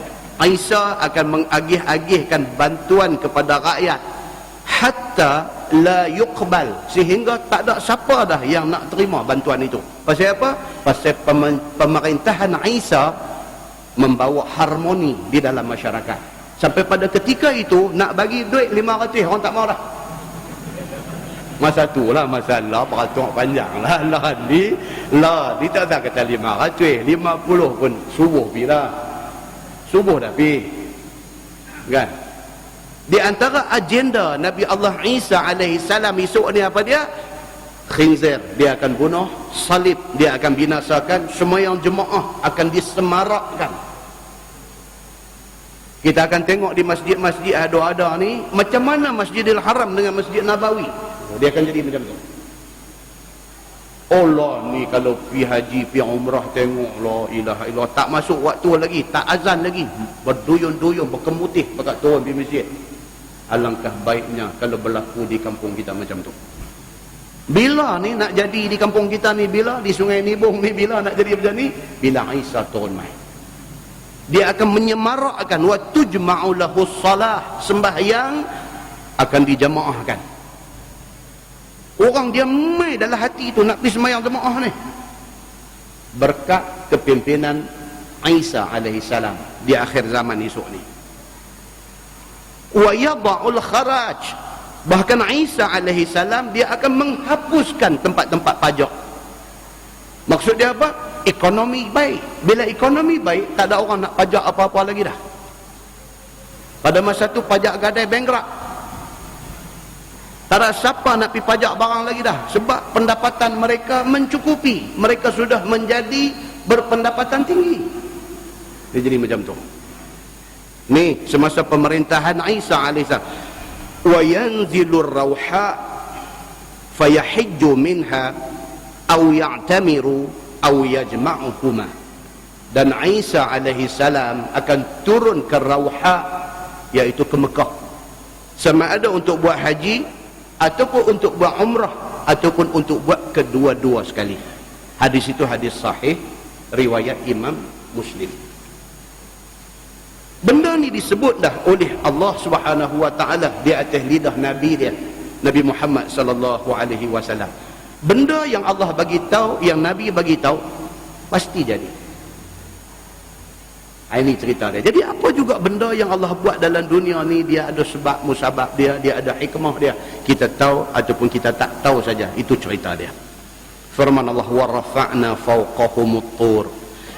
Speaker 1: Isa akan mengagih-agihkan bantuan kepada rakyat hatta la yuqbal, sehingga tak ada siapa dah yang nak terima bantuan itu. Pasal apa? Pasal pemerintahan Isa membawa harmoni di dalam masyarakat. Sampai pada ketika itu nak bagi duit 500 orang tak mau dah. Masa tu lah masalah beratur panjang lah. Ni tak tak kata 500, 50 pun subuh bila. Subuh dah pi. Kan? Di antara agenda Nabi Allah Isa alaihi salam esok ni apa dia? Khinzir dia akan bunuh, salib dia akan binasakan, sembahyang jemaah akan disemarakkan. Kita akan tengok di masjid-masjid ada ni macam mana Masjidil Haram dengan Masjid Nabawi. Dia akan jadi macam tu. Allah ni kalau pi haji, pi umrah, tengok la ilaha illallah, tak masuk waktu lagi, tak azan lagi, berduyun-duyun, berkemutih pakat turun di masjid. Alangkah baiknya kalau berlaku di kampung kita macam tu. Bila ni nak jadi di kampung kita ni, bila di Sungai Nibung ni, bila nak jadi macam ni? Bila Isa turun mai. Dia akan menyemarakkan, wa tujma'u lahu salah, sembahyang akan dijamaahkan. Orang dia mai dalam hati itu nak pergi sembahyang jemaah ni, berkat kepimpinan Isa alaihi salam di akhir zaman esok ni. Wa yada'ul kharaj, bahkan Isa alaihi salam dia akan menghapuskan tempat-tempat pajak. Maksud dia apa? Ekonomi baik. Bila ekonomi baik, tak ada orang nak pajak apa-apa lagi dah. Pada masa tu pajak gadai bankrupt. Tak ada siapa nak pergi pajak barang lagi dah, sebab pendapatan mereka mencukupi. Mereka sudah menjadi berpendapatan tinggi. Dia jadi macam tu. Ni semasa pemerintahan Isa alaihissalam. Wa yanzilur rauha fayahijju minha aw ya'tamiru aw yajma'uhuma. Dan Isa alaihissalam akan turun ke Rauha, iaitu ke Mekah, sama ada untuk buat haji ataupun untuk buat umrah ataupun untuk buat kedua-dua sekali. Hadis itu hadis sahih riwayat Imam Muslim. Benda ni disebut dah oleh Allah Subhanahu wa taala di atas lidah nabi dia, Nabi Muhammad sallallahu alaihi wasallam. Benda yang Allah bagi tahu, yang nabi bagi tahu, pasti jadi. Ini cerita dia. Jadi apa juga benda yang Allah buat dalam dunia ni, dia ada sebab musabab dia, dia ada hikmah dia. Kita tahu ataupun kita tak tahu saja, itu cerita dia. Firman Allah, wa rafa'na fawqahumut tur,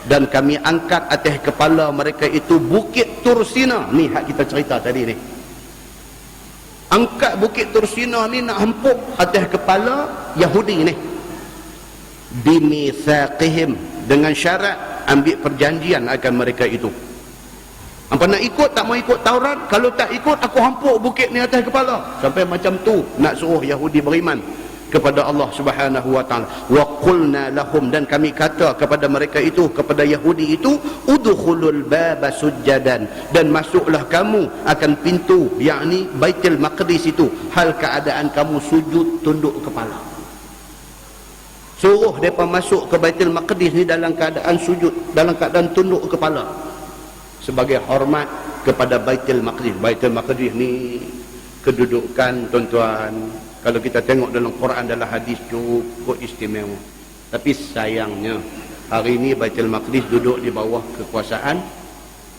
Speaker 1: dan kami angkat atas kepala mereka itu bukit Tursina. Ni hak kita cerita tadi ni. Angkat bukit Tursina ni nak hempuk atas kepala Yahudi ni. Bimithaqihim, dengan syarat ambil perjanjian akan mereka itu. Apa nak ikut, tak mau ikut Taurat? Kalau tak ikut, aku hampuk bukit ni atas kepala. Sampai macam tu nak suruh Yahudi beriman. kepada Allah Subhanahu wa taala. Wa qulna lahum, dan kami kata kepada mereka itu, kepada Yahudi itu, udkhulul baba sujjadan, dan masuklah kamu akan pintu, yakni Baitul Maqdis itu, hal keadaan kamu sujud tunduk kepala. Suruh mereka masuk ke Baitul Maqdis ni dalam keadaan sujud, dalam keadaan tunduk kepala, sebagai hormat kepada Baitul Maqdis. Baitul Maqdis ni kedudukan, tuan-tuan, kalau kita tengok dalam Quran, dalam hadis, cukup istimewa. Tapi sayangnya hari ini Baitul Maqdis duduk di bawah kekuasaan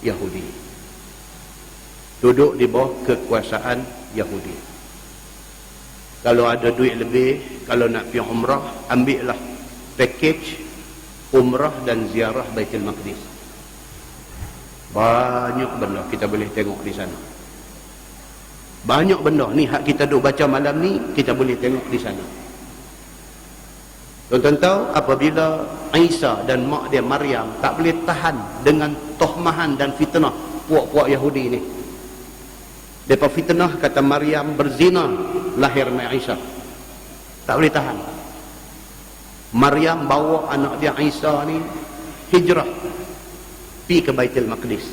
Speaker 1: Yahudi. Duduk di bawah kekuasaan Yahudi. Kalau ada duit lebih, kalau nak pergi umrah, ambillah package umrah dan ziarah Baitul Maqdis. Banyak benda kita boleh tengok di sana. Banyak benda ni hak kita duk baca malam ni, kita boleh tengok di sana. Tuan-tuan tahu, apabila Isa dan mak dia Maryam tak boleh tahan dengan tohmahan dan fitnah puak-puak Yahudi ni, mereka fitnah kata Maryam berzina lahirnya Isa, tak boleh tahan. Maryam bawa anak dia Isa ni hijrah pergi ke Baitul Maqdis.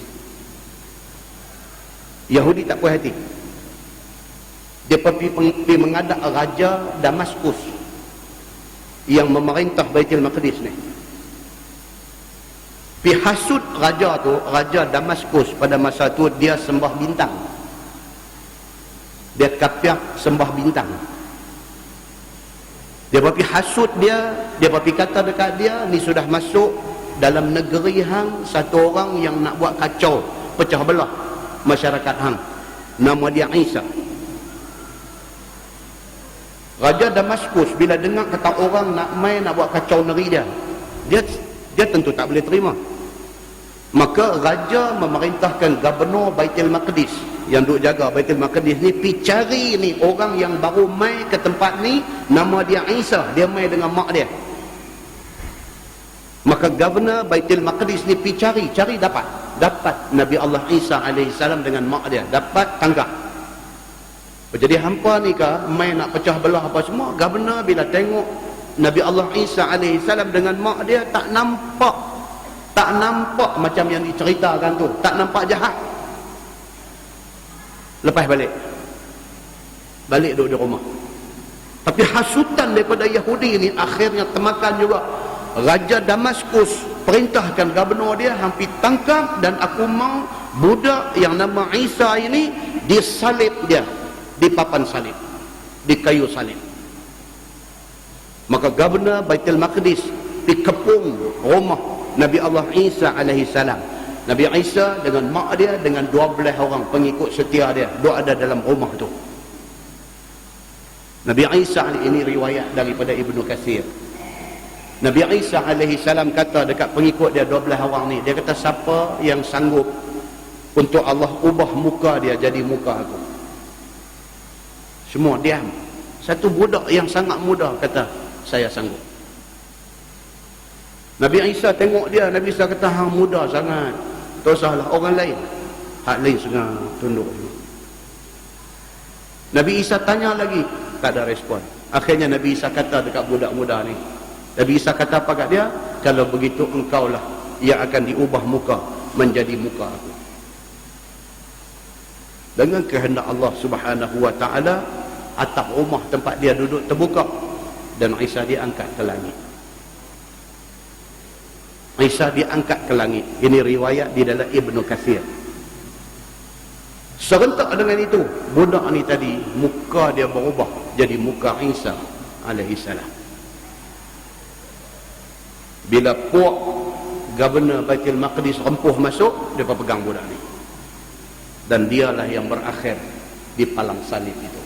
Speaker 1: Yahudi tak puas hati, dia pergi menghadap Raja Damaskus yang memerintah Baitul Maqdis ni. Pergi hasut raja tu, Raja Damaskus pada masa tu dia sembah bintang. Dia kafir sembah bintang. Dia pergi hasut dia pergi kata dekat dia, ni sudah masuk dalam negeri hang satu orang yang nak buat kacau, pecah belah masyarakat hang. Nama dia Isa. Raja Damaskus bila dengar kata orang nak main, nak buat kacau negeri dia tentu tak boleh terima. Maka raja memerintahkan gubernur Baitul Maqdis yang duk jaga Baitul Maqdis ni, pergi cari ni orang yang baru mai ke tempat ni, nama dia Isa, dia mai dengan mak dia. Maka gubernur Baitul Maqdis ni pergi cari dapat Nabi Allah Isa AS dengan mak dia, dapat tangkap. Jadi hampa ni ke main nak pecah belah apa semua. Gubernur bila tengok Nabi Allah Isa AS dengan mak dia, tak nampak macam yang diceritakan tu, tak nampak jahat. Lepas balik duduk di rumah. Tapi hasutan daripada Yahudi ni akhirnya termakan juga. Raja Damaskus perintahkan gubernur dia hampir tangkap, dan aku mau budak yang nama Isa ini disalib dia di papan salib, di kayu salib. Maka gubernur Baitul Maqdis dikepung rumah Nabi Allah Isa AS. Nabi Isa dengan mak dia, dengan 12 orang pengikut setia dia, duk ada dalam rumah tu. Nabi Isa ini riwayat daripada Ibnu Katsir. Nabi Isa AS kata dekat pengikut dia 12 orang ni, dia kata, siapa yang sanggup untuk Allah ubah muka dia jadi muka aku? Semua diam. Satu budak yang sangat muda kata, saya sanggup. Nabi Isa tengok dia, Nabi Isa kata, hang muda sangat, tak usahlah orang lain. Hak lain setengah tunduk. Nabi Isa tanya lagi, tak ada respon. Akhirnya Nabi Isa kata dekat budak muda ni, Nabi Isa kata apa kat dia? Kalau begitu engkaulah yang akan diubah muka menjadi muka aku. Dengan kehendak Allah Subhanahu wa taala, atap rumah tempat dia duduk terbuka dan Isa diangkat ke langit. Isa diangkat ke langit. Ini riwayat di dalam Ibnu Katsir. Serentak dengan itu, budak ni tadi muka dia berubah jadi muka Isa alaihi salam. Bila puak gubernur Baitul Maqdis rempuh masuk, dia pegang budak ni, dan dialah yang berakhir di palang salib itu.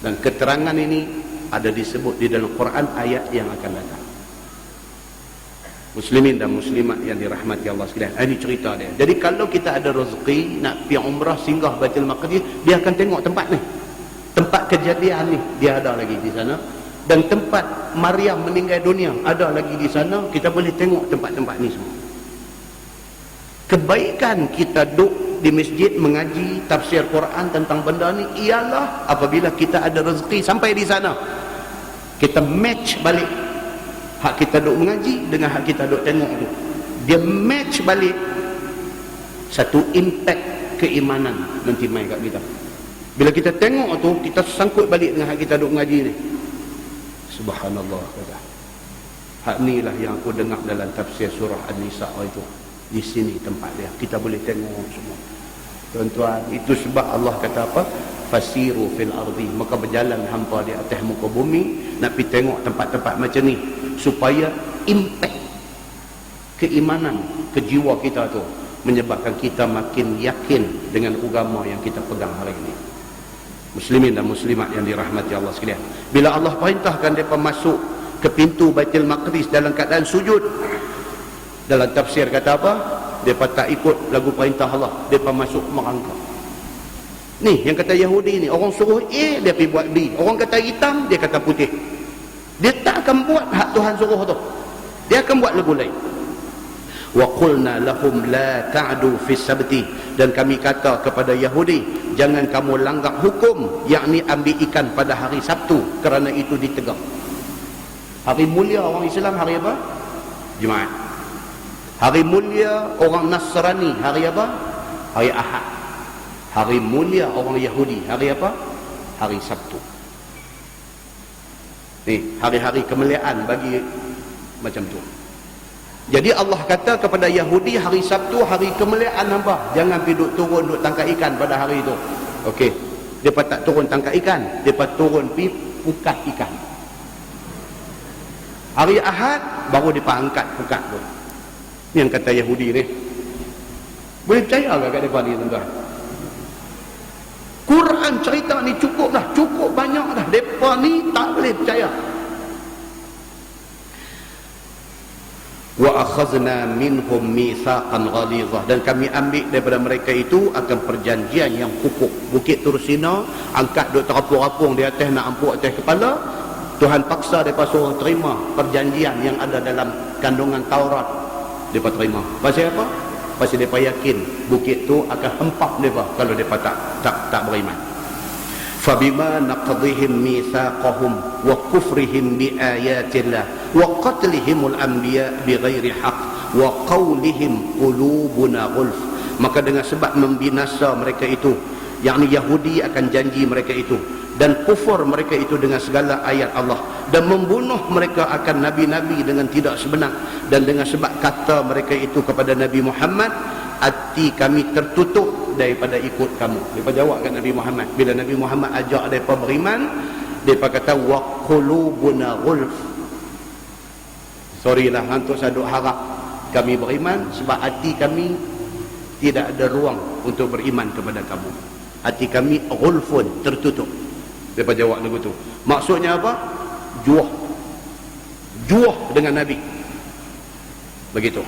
Speaker 1: Dan keterangan ini ada disebut di dalam Quran ayat yang akan datang. Muslimin dan muslimat yang dirahmati Allah sekalian, ini cerita dia. Jadi kalau kita ada rezeki nak pergi umrah, singgah Baitul Maqdis, dia akan tengok tempat ni, tempat kejadian ni, dia ada lagi di sana. Dan tempat Maryam meninggal dunia ada lagi di sana. Kita boleh tengok tempat-tempat ni semua. Kebaikan kita duduk di masjid mengaji tafsir Quran tentang benda ni ialah apabila kita ada rezeki sampai di sana, Kita match balik hak kita duk mengaji dengan hak kita duk tengok tu. Dia match balik satu impact keimanan nanti mai kat kita. Bila kita tengok tu, kita sangkut balik dengan hak kita duk mengaji ni. Subhanallah kata. Hak ni lah yang aku dengar dalam tafsir surah An-Nisa itu. Di sini tempat dia. Kita boleh tengok semua. Tuan-tuan, itu sebab Allah kata apa? Fasiru fil ardi, maka berjalan hampa di atas muka bumi nak pergi tengok tempat-tempat macam ni supaya impact keimanan ke jiwa kita tu menyebabkan kita makin yakin dengan agama yang kita pegang hari ini. Muslimin dan muslimat yang dirahmati Allah sekalian, bila Allah perintahkan mereka masuk ke pintu Baitul Maqdis dalam keadaan sujud, dalam tafsir kata apa? Mereka tak ikut lagu perintah Allah, mereka masuk merangkak. Ni yang kata Yahudi ni, orang suruh A, dia pergi buat B. Orang kata hitam, dia kata putih. Dia tak akan buat hak Tuhan suruh tu. Dia akan buat lagu lain. Wa qulna lahum la ta'du fi sabti, dan kami kata kepada Yahudi, jangan kamu langgar hukum, yakni ambil ikan pada hari Sabtu, kerana itu ditegang. Hari mulia orang Islam hari apa? Jumaat. Hari mulia orang Nasrani hari apa? Hari Ahad. Hari mulia orang Yahudi hari apa? Hari Sabtu. Ni hari-hari kemuliaan bagi macam tu. Jadi Allah kata kepada Yahudi, hari Sabtu hari kemuliaan hamba, jangan pergi duk turun duk tangkap ikan pada hari itu. Okey, depa tak turun tangkap ikan, depa turun pergi pukat ikan. Hari Ahad baru depa angkat pukat tu. Ni yang kata Yahudi ni. Boleh percaya ke kat depa ni, tuan-tuan? Quran cerita ni cukup dah, cukup banyak dah. Mereka ni tak boleh percaya. Wa akhazna minhum mitsaqan ghalidha, dan kami ambil daripada mereka itu akan perjanjian yang kukuh. Bukit Tursina angkat duk terapung-apung di atas, nak ampuk atas kepala. Tuhan paksa mereka suruh terima perjanjian yang ada dalam kandungan Taurat. Mereka terima. Pasal apa? Pasal mereka yakin bukit tu akan hempap mereka kalau mereka tak beriman. Fabima naqdihim mitsaqahum wa kufrihim bi ayatillah wa qatlihimul anbiya bighairi haqq wa qawlihim qulubuna ghulf, maka dengan sebab membinasa mereka itu, yakni Yahudi akan janji mereka itu, dan kufur mereka itu dengan segala ayat Allah, dan membunuh mereka akan nabi-nabi dengan tidak sebenar, dan dengan sebab kata mereka itu kepada Nabi Muhammad, hati kami tertutup daripada ikut kamu. Mereka jawab kat Nabi Muhammad, bila Nabi Muhammad ajak mereka beriman, mereka kata wa qulubuna ghulf, sorry lah hantu saduk harap kami beriman sebab hati kami tidak ada ruang untuk beriman kepada kamu. Hati kami ghulfun, tertutup. Mereka jawab lagu tu. Maksudnya apa? Juah dengan Nabi. Begitu.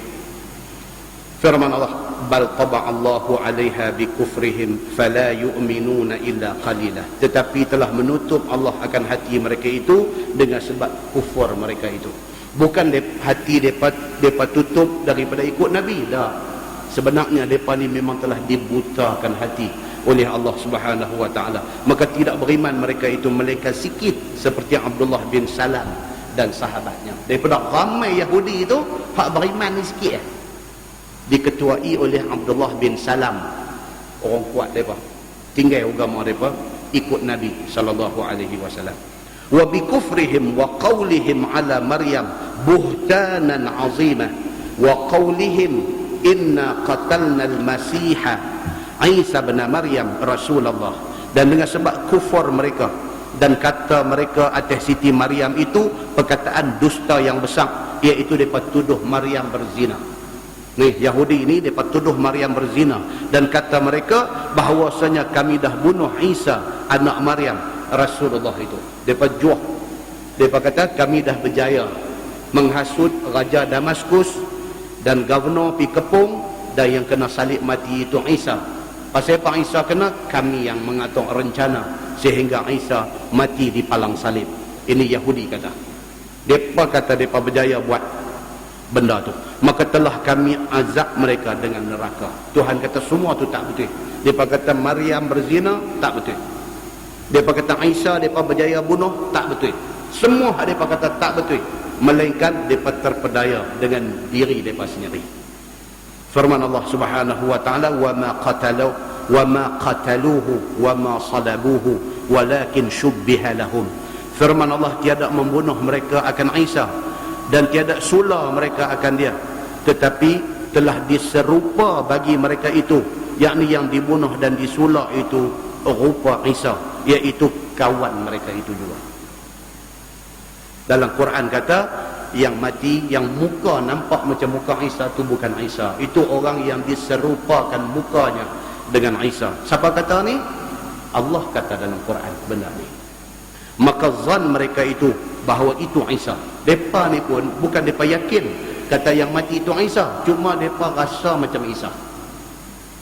Speaker 1: Firman Allah, bal taba Allahu 'alaiha bi kufrihim fala yu'minuna illa qalila, tetapi telah menutup Allah akan hati mereka itu dengan sebab kufur mereka itu. Bukan hati depa tutup daripada ikut Nabi, dah. Sebenarnya depa ni memang telah dibutakan hati oleh Allah Subhanahu wa taala. Maka tidak beriman mereka itu melainkan sikit, seperti Abdullah bin Salam dan sahabatnya. Daripada ramai Yahudi itu, hak beriman ni sikit diketuai oleh Abdullah bin Salam. Orang kuat mereka, tinggal agama mereka, ikut Nabi sallallahu alaihi wasallam. Wa bi kufrihim wa qawlihim ala Maryam buhtanan azimah wa qawlihim inna qatalna al-masiha Isa bin Maryam Rasulullah, dan dengan sebab kufur mereka dan kata mereka atas Siti Maryam itu perkataan dusta yang besar, iaitu mereka tuduh Maryam berzina. Ni Yahudi ini mereka tuduh Maryam berzina, dan kata mereka bahawasanya kami dah bunuh Isa anak Maryam Rasulullah itu. Mereka juah, mereka kata kami dah berjaya menghasut Raja Damaskus dan Gubernur pi kepung, dan yang kena salib mati itu Isa. Pasal Pak Isa kena, kami yang mengatur rencana sehingga Isa mati di palang salib. Ini Yahudi kata. Mereka kata mereka berjaya buat benda tu, maka telah kami azab mereka dengan neraka. Tuhan kata semua tu tak betul. Mereka kata Maryam berzina, tak betul. Mereka kata Isa mereka berjaya bunuh, tak betul. Semua mereka kata tak betul, melainkan mereka terpedaya dengan diri mereka sendiri. Firman Allah Subhanahu wa taala, wa ma qataluhu wa ma salabuhu walakin syubbiha lahum. Firman Allah, tiada membunuh mereka akan Isa dan tiada sula mereka akan dia, tetapi telah diserupa bagi mereka itu, yakni yang dibunuh dan disula itu rupa Isa, iaitu kawan mereka itu juga. Dalam Quran kata, yang mati, yang muka nampak macam muka Isa itu bukan Isa, itu orang yang diserupakan mukanya dengan Isa. Siapa kata ni? Allah kata dalam Quran benda ni. Maka zan mereka itu bahawa itu Isa. Depa ni pun bukan depa yakin kata yang mati itu Isa, cuma depa rasa macam Isa.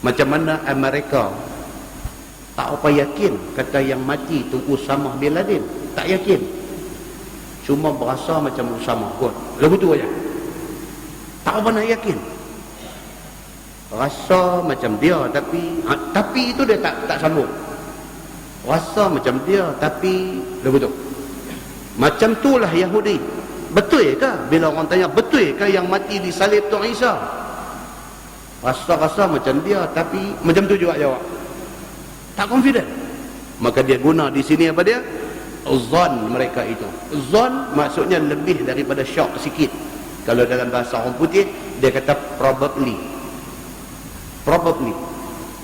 Speaker 1: Macam mana Amerika tak apa yakin kata yang mati itu Usamah bin Laden, tak yakin, cuma berasa macam Usamah kot, lagu tu aja, tak apa nak yakin, rasa macam dia, tapi itu dia tak sambung, rasa macam dia tapi lagu tu. Macam itulah Yahudi. Betul ke bila orang tanya, betul ke yang mati disalib tu Isa? Rasa-rasa macam dia tapi macam tu juga jawab, tak confident. Maka dia guna di sini apa dia? Zon mereka itu. Zon maksudnya lebih daripada syak sikit. Kalau dalam bahasa orang putih dia kata probably. Probably.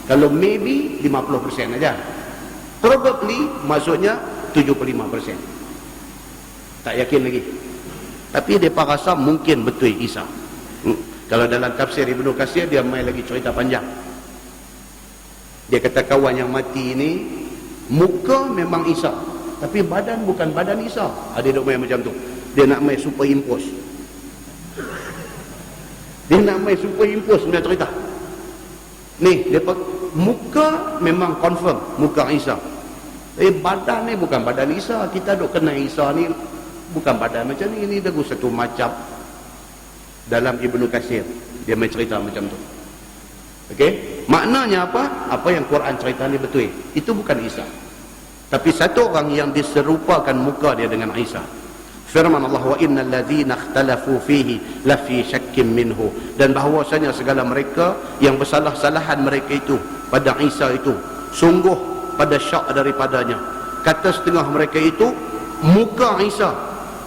Speaker 1: Kalau maybe 50% aja. Probably maksudnya 75%. Tak yakin lagi. Tapi mereka rasa mungkin betul Isa. Kalau dalam tafsir Ibnu Katsir dia main lagi cerita panjang. Dia kata kawan yang mati ini muka memang Isa, tapi badan bukan badan Isa. Dia duk main macam tu. Dia nak main superimpose. Dia nak main superimpose punya cerita. Ni dia muka memang confirm muka Isa. Badan ni bukan badan Isa. Kita duk kenal Isa ni bukan badan macam ni. Ini dagu satu macam. Dalam Ibnu Katsir dia main cerita macam tu. Okey, maknanya apa? Apa yang Quran cerita ni betul. Itu bukan Isa. Tapi satu orang yang diserupakan muka dia dengan Isa. Firman Allah, wa innal ladzina ikhtalafu fihi la fi syakkin minhu. Dan bahawasanya segala mereka yang bersalah-salahan mereka itu pada Isa itu sungguh pada syak daripadanya. Kata setengah mereka itu muka Isa,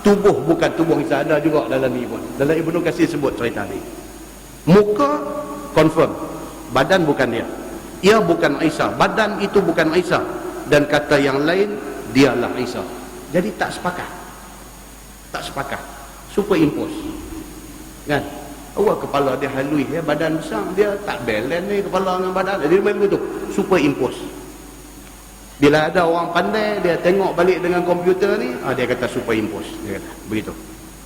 Speaker 1: tubuh bukan tubuh Isa. Ada juga dalam ni pun. Dalam Ibnu Katsir sebut cerita ni. Muka confirm, badan bukan dia. Ia bukan Isa, badan itu bukan Isa. Dan kata yang lain, dialah Isa. Jadi tak sepakat. Tak sepakat. Superimpose. Kan? Awak kepala dia halui, badan besar, dia tak balance ni kepala dengan badan. Jadi main begitu. Superimpose. Bila ada orang pandai, dia tengok balik dengan komputer ni, dia kata superimpose. Dia kata begitu.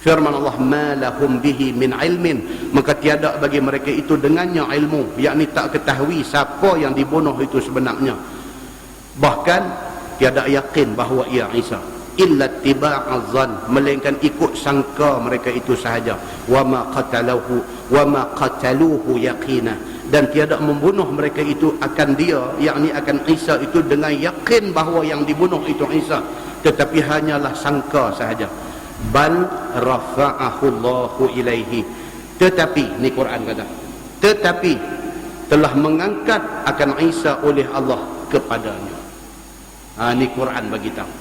Speaker 1: Firman Allah, ma lahum bihi min ilmin, maka tiada bagi mereka itu dengannya ilmu, yakni tak ketahui siapa yang dibunuh itu sebenarnya, bahkan tiada yakin bahawa ia Isa, illa tiba'az zan, melainkan ikut sangka mereka itu sahaja. Wa ma qataluhu yaqina, dan tiada membunuh mereka itu akan dia, yakni akan Isa itu dengan yakin bahawa yang dibunuh itu Isa, tetapi hanyalah sangka sahaja. Bal rafa'ahu Allahu ilaihi, tetapi ni Quran kata, tetapi telah mengangkat akan Isa oleh Allah kepadanya. Ni Quran bagi tahu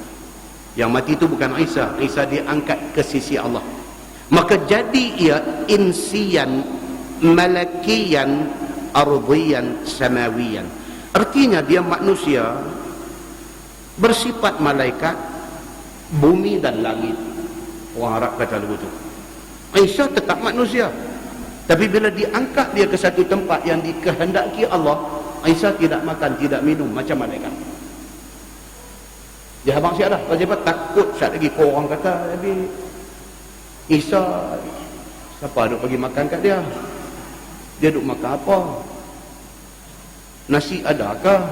Speaker 1: yang mati itu bukan Isa. Isa diangkat ke sisi Allah, maka jadi ia insiyan malakiyan ardiyan samawiyan. Artinya dia manusia bersifat malaikat, bumi dan langit. Orang Arab kata begitu. Isa tetap manusia, tapi bila diangkat dia ke satu tempat yang dikehendaki Allah, Isa tidak makan, tidak minum macam malaikat. Dia abang siap dah. Sebab takut saat lagi orang kata, tapi Isa siapa duk bagi makan kat dia? Dia duk makan apa? Nasi adakah?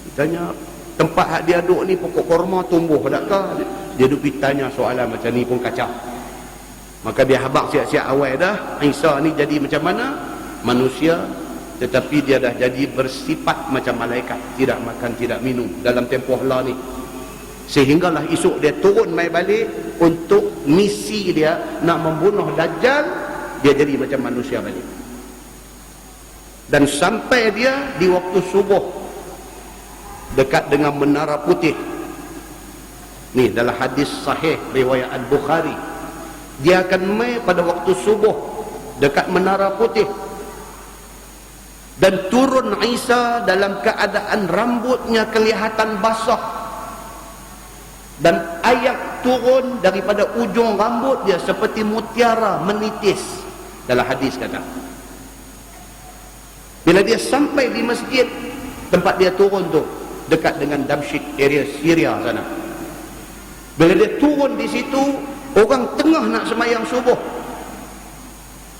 Speaker 1: Ditanya, tempat hak dia duk ni pokok korma tumbuh adakah? Dia duk tanya soalan macam ni pun kacau. Maka dia habaq siap-siap awal dah, Isa ni jadi macam mana? Manusia, tetapi dia dah jadi bersifat macam malaikat, tidak makan, tidak minum dalam tempoh lah ni. Sehinggalah esok dia turun mai balik untuk misi dia nak membunuh Dajjal. Dia jadi macam manusia balik. Dan sampai dia di waktu subuh dekat dengan Menara Putih. Ni dalam hadis sahih riwayat Al-Bukhari. Dia akan mai pada waktu subuh dekat Menara Putih. Dan turun Isa dalam keadaan rambutnya kelihatan basah. Dan air turun daripada ujung rambut dia seperti mutiara menitis. Dalam hadis kata. Bila dia sampai di masjid tempat dia turun tu, dekat dengan Damsyik, area Syria sana. Bila dia turun di situ, orang tengah nak sembahyang subuh.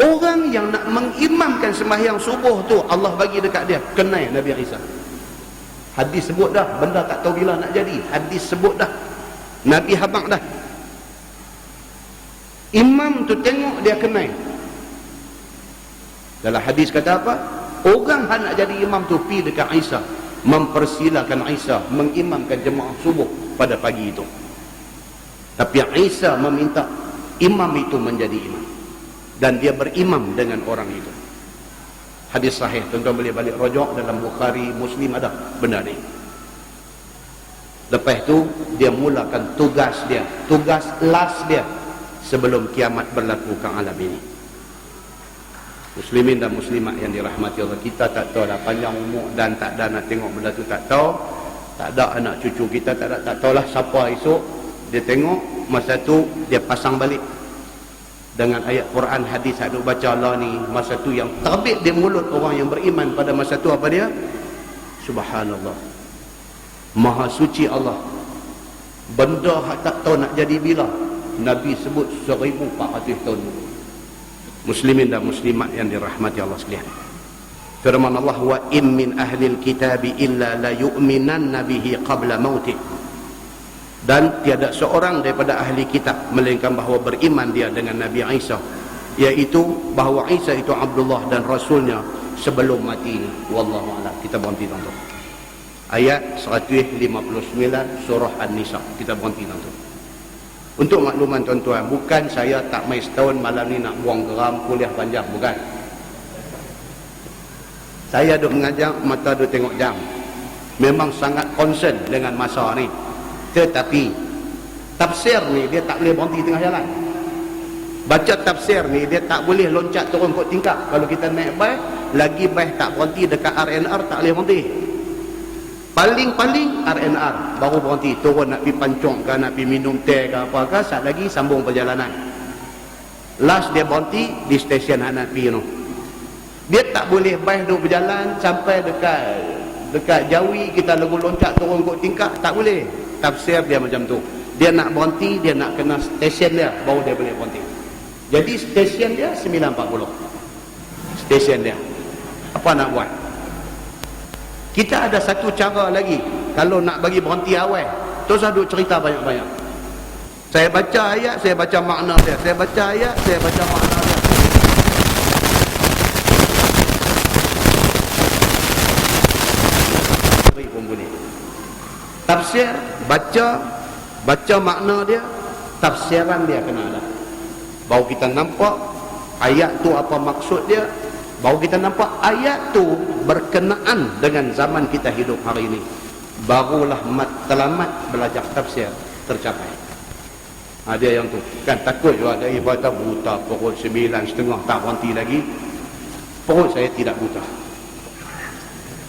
Speaker 1: Orang yang nak mengimamkan sembahyang subuh tu, Allah bagi dekat dia kenal Nabi Isa. Hadis sebut dah, benda tak tahu bila nak jadi. Hadis sebut dah, Nabi habaq dah. Imam tu tengok dia kenal. Dalam hadis kata apa? Orang yang nak jadi imam tu pergi dekat Isa, mempersilakan Isa mengimamkan jemaah subuh pada pagi itu. Tapi Isa meminta imam itu menjadi imam, dan dia berimam dengan orang itu. Hadis sahih, tuan-tuan boleh balik rojok dalam Bukhari, Muslim ada benar ni. Lepas tu dia mulakan tugas dia, tugas last dia sebelum kiamat berlaku ke alam ini. Muslimin dan muslimat yang dirahmati Allah, kita tak tahu dah panjang umur dan tak ada nak tengok benda tu, tak tahu. Tak ada anak cucu kita, tak tahulah siapa esok. Dia tengok masa tu dia pasang balik dengan ayat Quran, hadis yang duk baca Allah ni. Masa tu yang terbit di mulut orang yang beriman pada masa tu apa dia? Subhanallah, Maha suci Allah. Benda tak tahu nak jadi bila, Nabi sebut 1400 tahun. Muslimin dan muslimat yang dirahmati Allah sekalian, firman Allah, wa in min ahlil kitabi illa la yu'minanna bihi qabla mautih. Dan tiada seorang daripada ahli kitab melainkan bahawa beriman dia dengan Nabi Isa, iaitu bahawa Isa itu Abdullah dan Rasulnya sebelum mati. Wallahu a'lam. Kita berhenti tuan-tuan. Ayat 159 surah An-Nisa. Kita berhenti tuan-tuan. Untuk makluman tuan-tuan, bukan saya tak mai setahun malam ni nak buang geram kuliah panjang, bukan. Saya duk mengajar, mata duk tengok jam. Memang sangat concern dengan masa ni. Tetapi tafsir ni dia tak boleh berhenti tengah jalan. Baca tafsir ni dia tak boleh loncat turun kot tingkap. Kalau kita naik bas, lagi bas tak berhenti dekat RNR, tak boleh berhenti. Paling-paling RNR baru berhenti, turun nak pergi pancung ke, nak pergi minum teh ke apa ke, saat lagi sambung perjalanan. Last dia berhenti di stesen Hanafi tu. Dia tak boleh bas duk berjalan sampai dekat Jawi kita lagu loncat turun kot tingkap, tak boleh. Tafsir dia macam tu. Dia nak berhenti, dia nak kena stesen dia baru dia boleh berhenti. Jadi stesen dia 9.40. Stesen dia. Apa nak buat? Kita ada satu cara lagi. Kalau nak bagi berhenti awal, terus duk cerita banyak-banyak. Saya baca ayat, saya baca makna dia. Saya baca ayat, saya baca makna dia. Tafsir, baca makna dia, tafsiran dia kena ada. Baru kita nampak ayat tu apa maksud dia, baru kita nampak ayat tu berkenaan dengan zaman kita hidup hari ini. Barulah matlamat belajar tafsir tercapai. Dia yang tu kan takut juga ada ibadah buta pukul 9.30 tak berhenti lagi. Perut saya tidak buta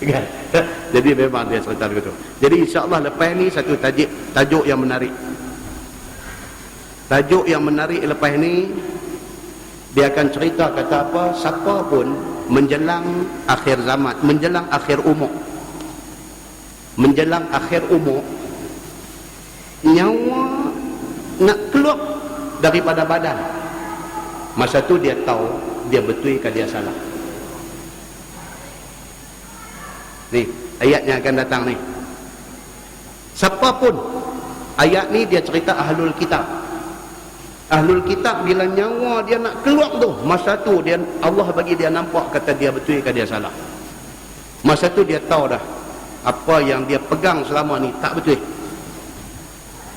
Speaker 1: kan? Jadi memang dia cerita begitu. Jadi insya-Allah lepas ni satu tajuk yang menarik. Tajuk yang menarik lepas ni, dia akan cerita kata apa, siapa pun menjelang akhir zaman, menjelang akhir umur, menjelang akhir umur, nyawa nak keluar daripada badan, masa tu dia tahu dia betul ke dia salah. Ni ayat yang akan datang ni. Siapa pun, ayat ni dia cerita ahlul kitab. Ahlul kitab bila nyawa dia nak keluar tu, masa tu dia, Allah bagi dia nampak kata dia betul ke dia salah. Masa tu dia tahu dah apa yang dia pegang selama ni tak betul.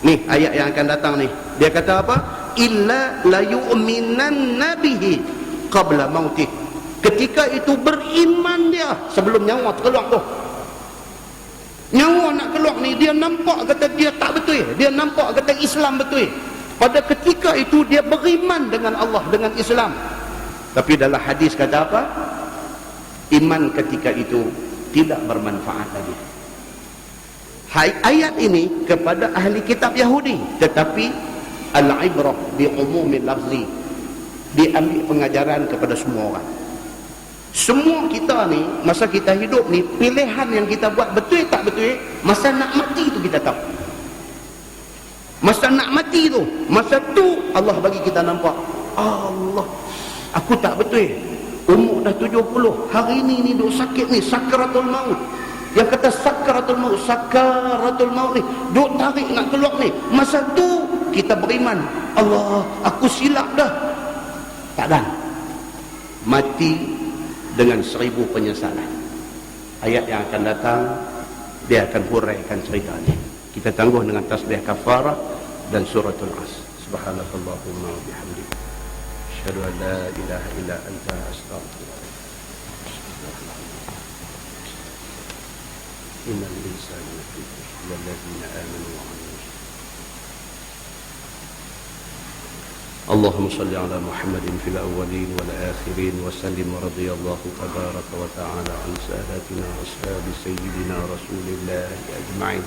Speaker 1: Nih ayat yang akan datang nih. Dia kata apa? Illa la yu'minanna bihi qabla mautih. Ketika itu beriman dia sebelum nyawa terkeluar tu. Nyawa nak keluar ni, dia nampak kata dia tak betul. Dia nampak kata Islam betul. Pada ketika itu dia beriman dengan Allah, dengan Islam. Tapi dalam hadis kata apa? Iman ketika itu tidak bermanfaat lagi. Ayat ini kepada ahli kitab Yahudi, tetapi al-ibrah bi umumil lafzi, diambil pengajaran kepada semua orang. Semua kita ni masa kita hidup ni, pilihan yang kita buat betul tak betul, masa nak mati tu kita tahu. Masa nak mati tu, masa tu Allah bagi kita nampak, Allah, aku tak betul, umur dah 70, hari ni duk sakit ni, sakaratul maut. Yang kata sakaratul maut ni duk tarik nak keluar ni, masa tu kita beriman, Allah, aku silap dah. Tak ada, mati dengan 1000 penyesalan. Ayat yang akan datang dia akan huraikan cerita ni. Kita tangguh dengan tasbih kafarah dan suratul As. Subhanakallahumma wa bihamdika, asyhadu an la ilaha illa anta, astaghfiruka. إن الإنسان لفي خسر إلا الذين آمنوا وعملوا الصالحات. اللهم صل على محمد في الأولين والآخرين وسلم، ورضي الله تبارك وتعالى عن سادتنا وأصحاب سيدنا رسول الله أجمعين.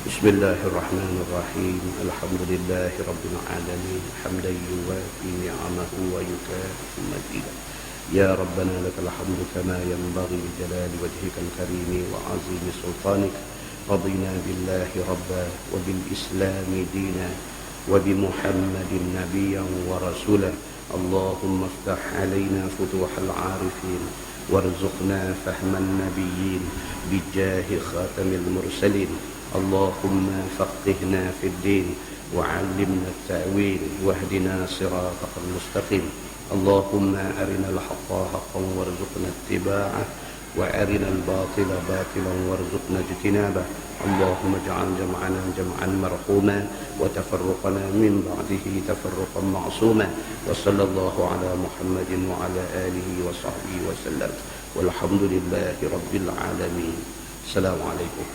Speaker 1: بسم الله الرحمن الرحيم. الحمد لله رب العالمين حمدا يوافي نعمه ويكافئ مزيدا. يا ربنا لك الحمد كما ينبغي لجلال وجهك الكريم وعظيم سلطانك. رضينا بالله ربا وبالإسلام دينا وبمحمد نبيا ورسولا. اللهم افتح علينا فتوح العارفين وارزقنا فهم النبيين بجاه خاتم المرسلين. اللهم فقهنا في الدين وعلمنا التأويل واهدنا صراطك المستقيم. اللهم أرنا الحق حقا وارزقنا اتباعه وأرنا الباطل باطلا وارزقنا اجتنابه. اللهم اجعل جمعنا جمعا مرحوما وتفرقنا من بعده تفرقا معصوما. وصلى الله على محمد وعلى آله وصحبه وسلم، والحمد لله رب العالمين. السلام عليكم.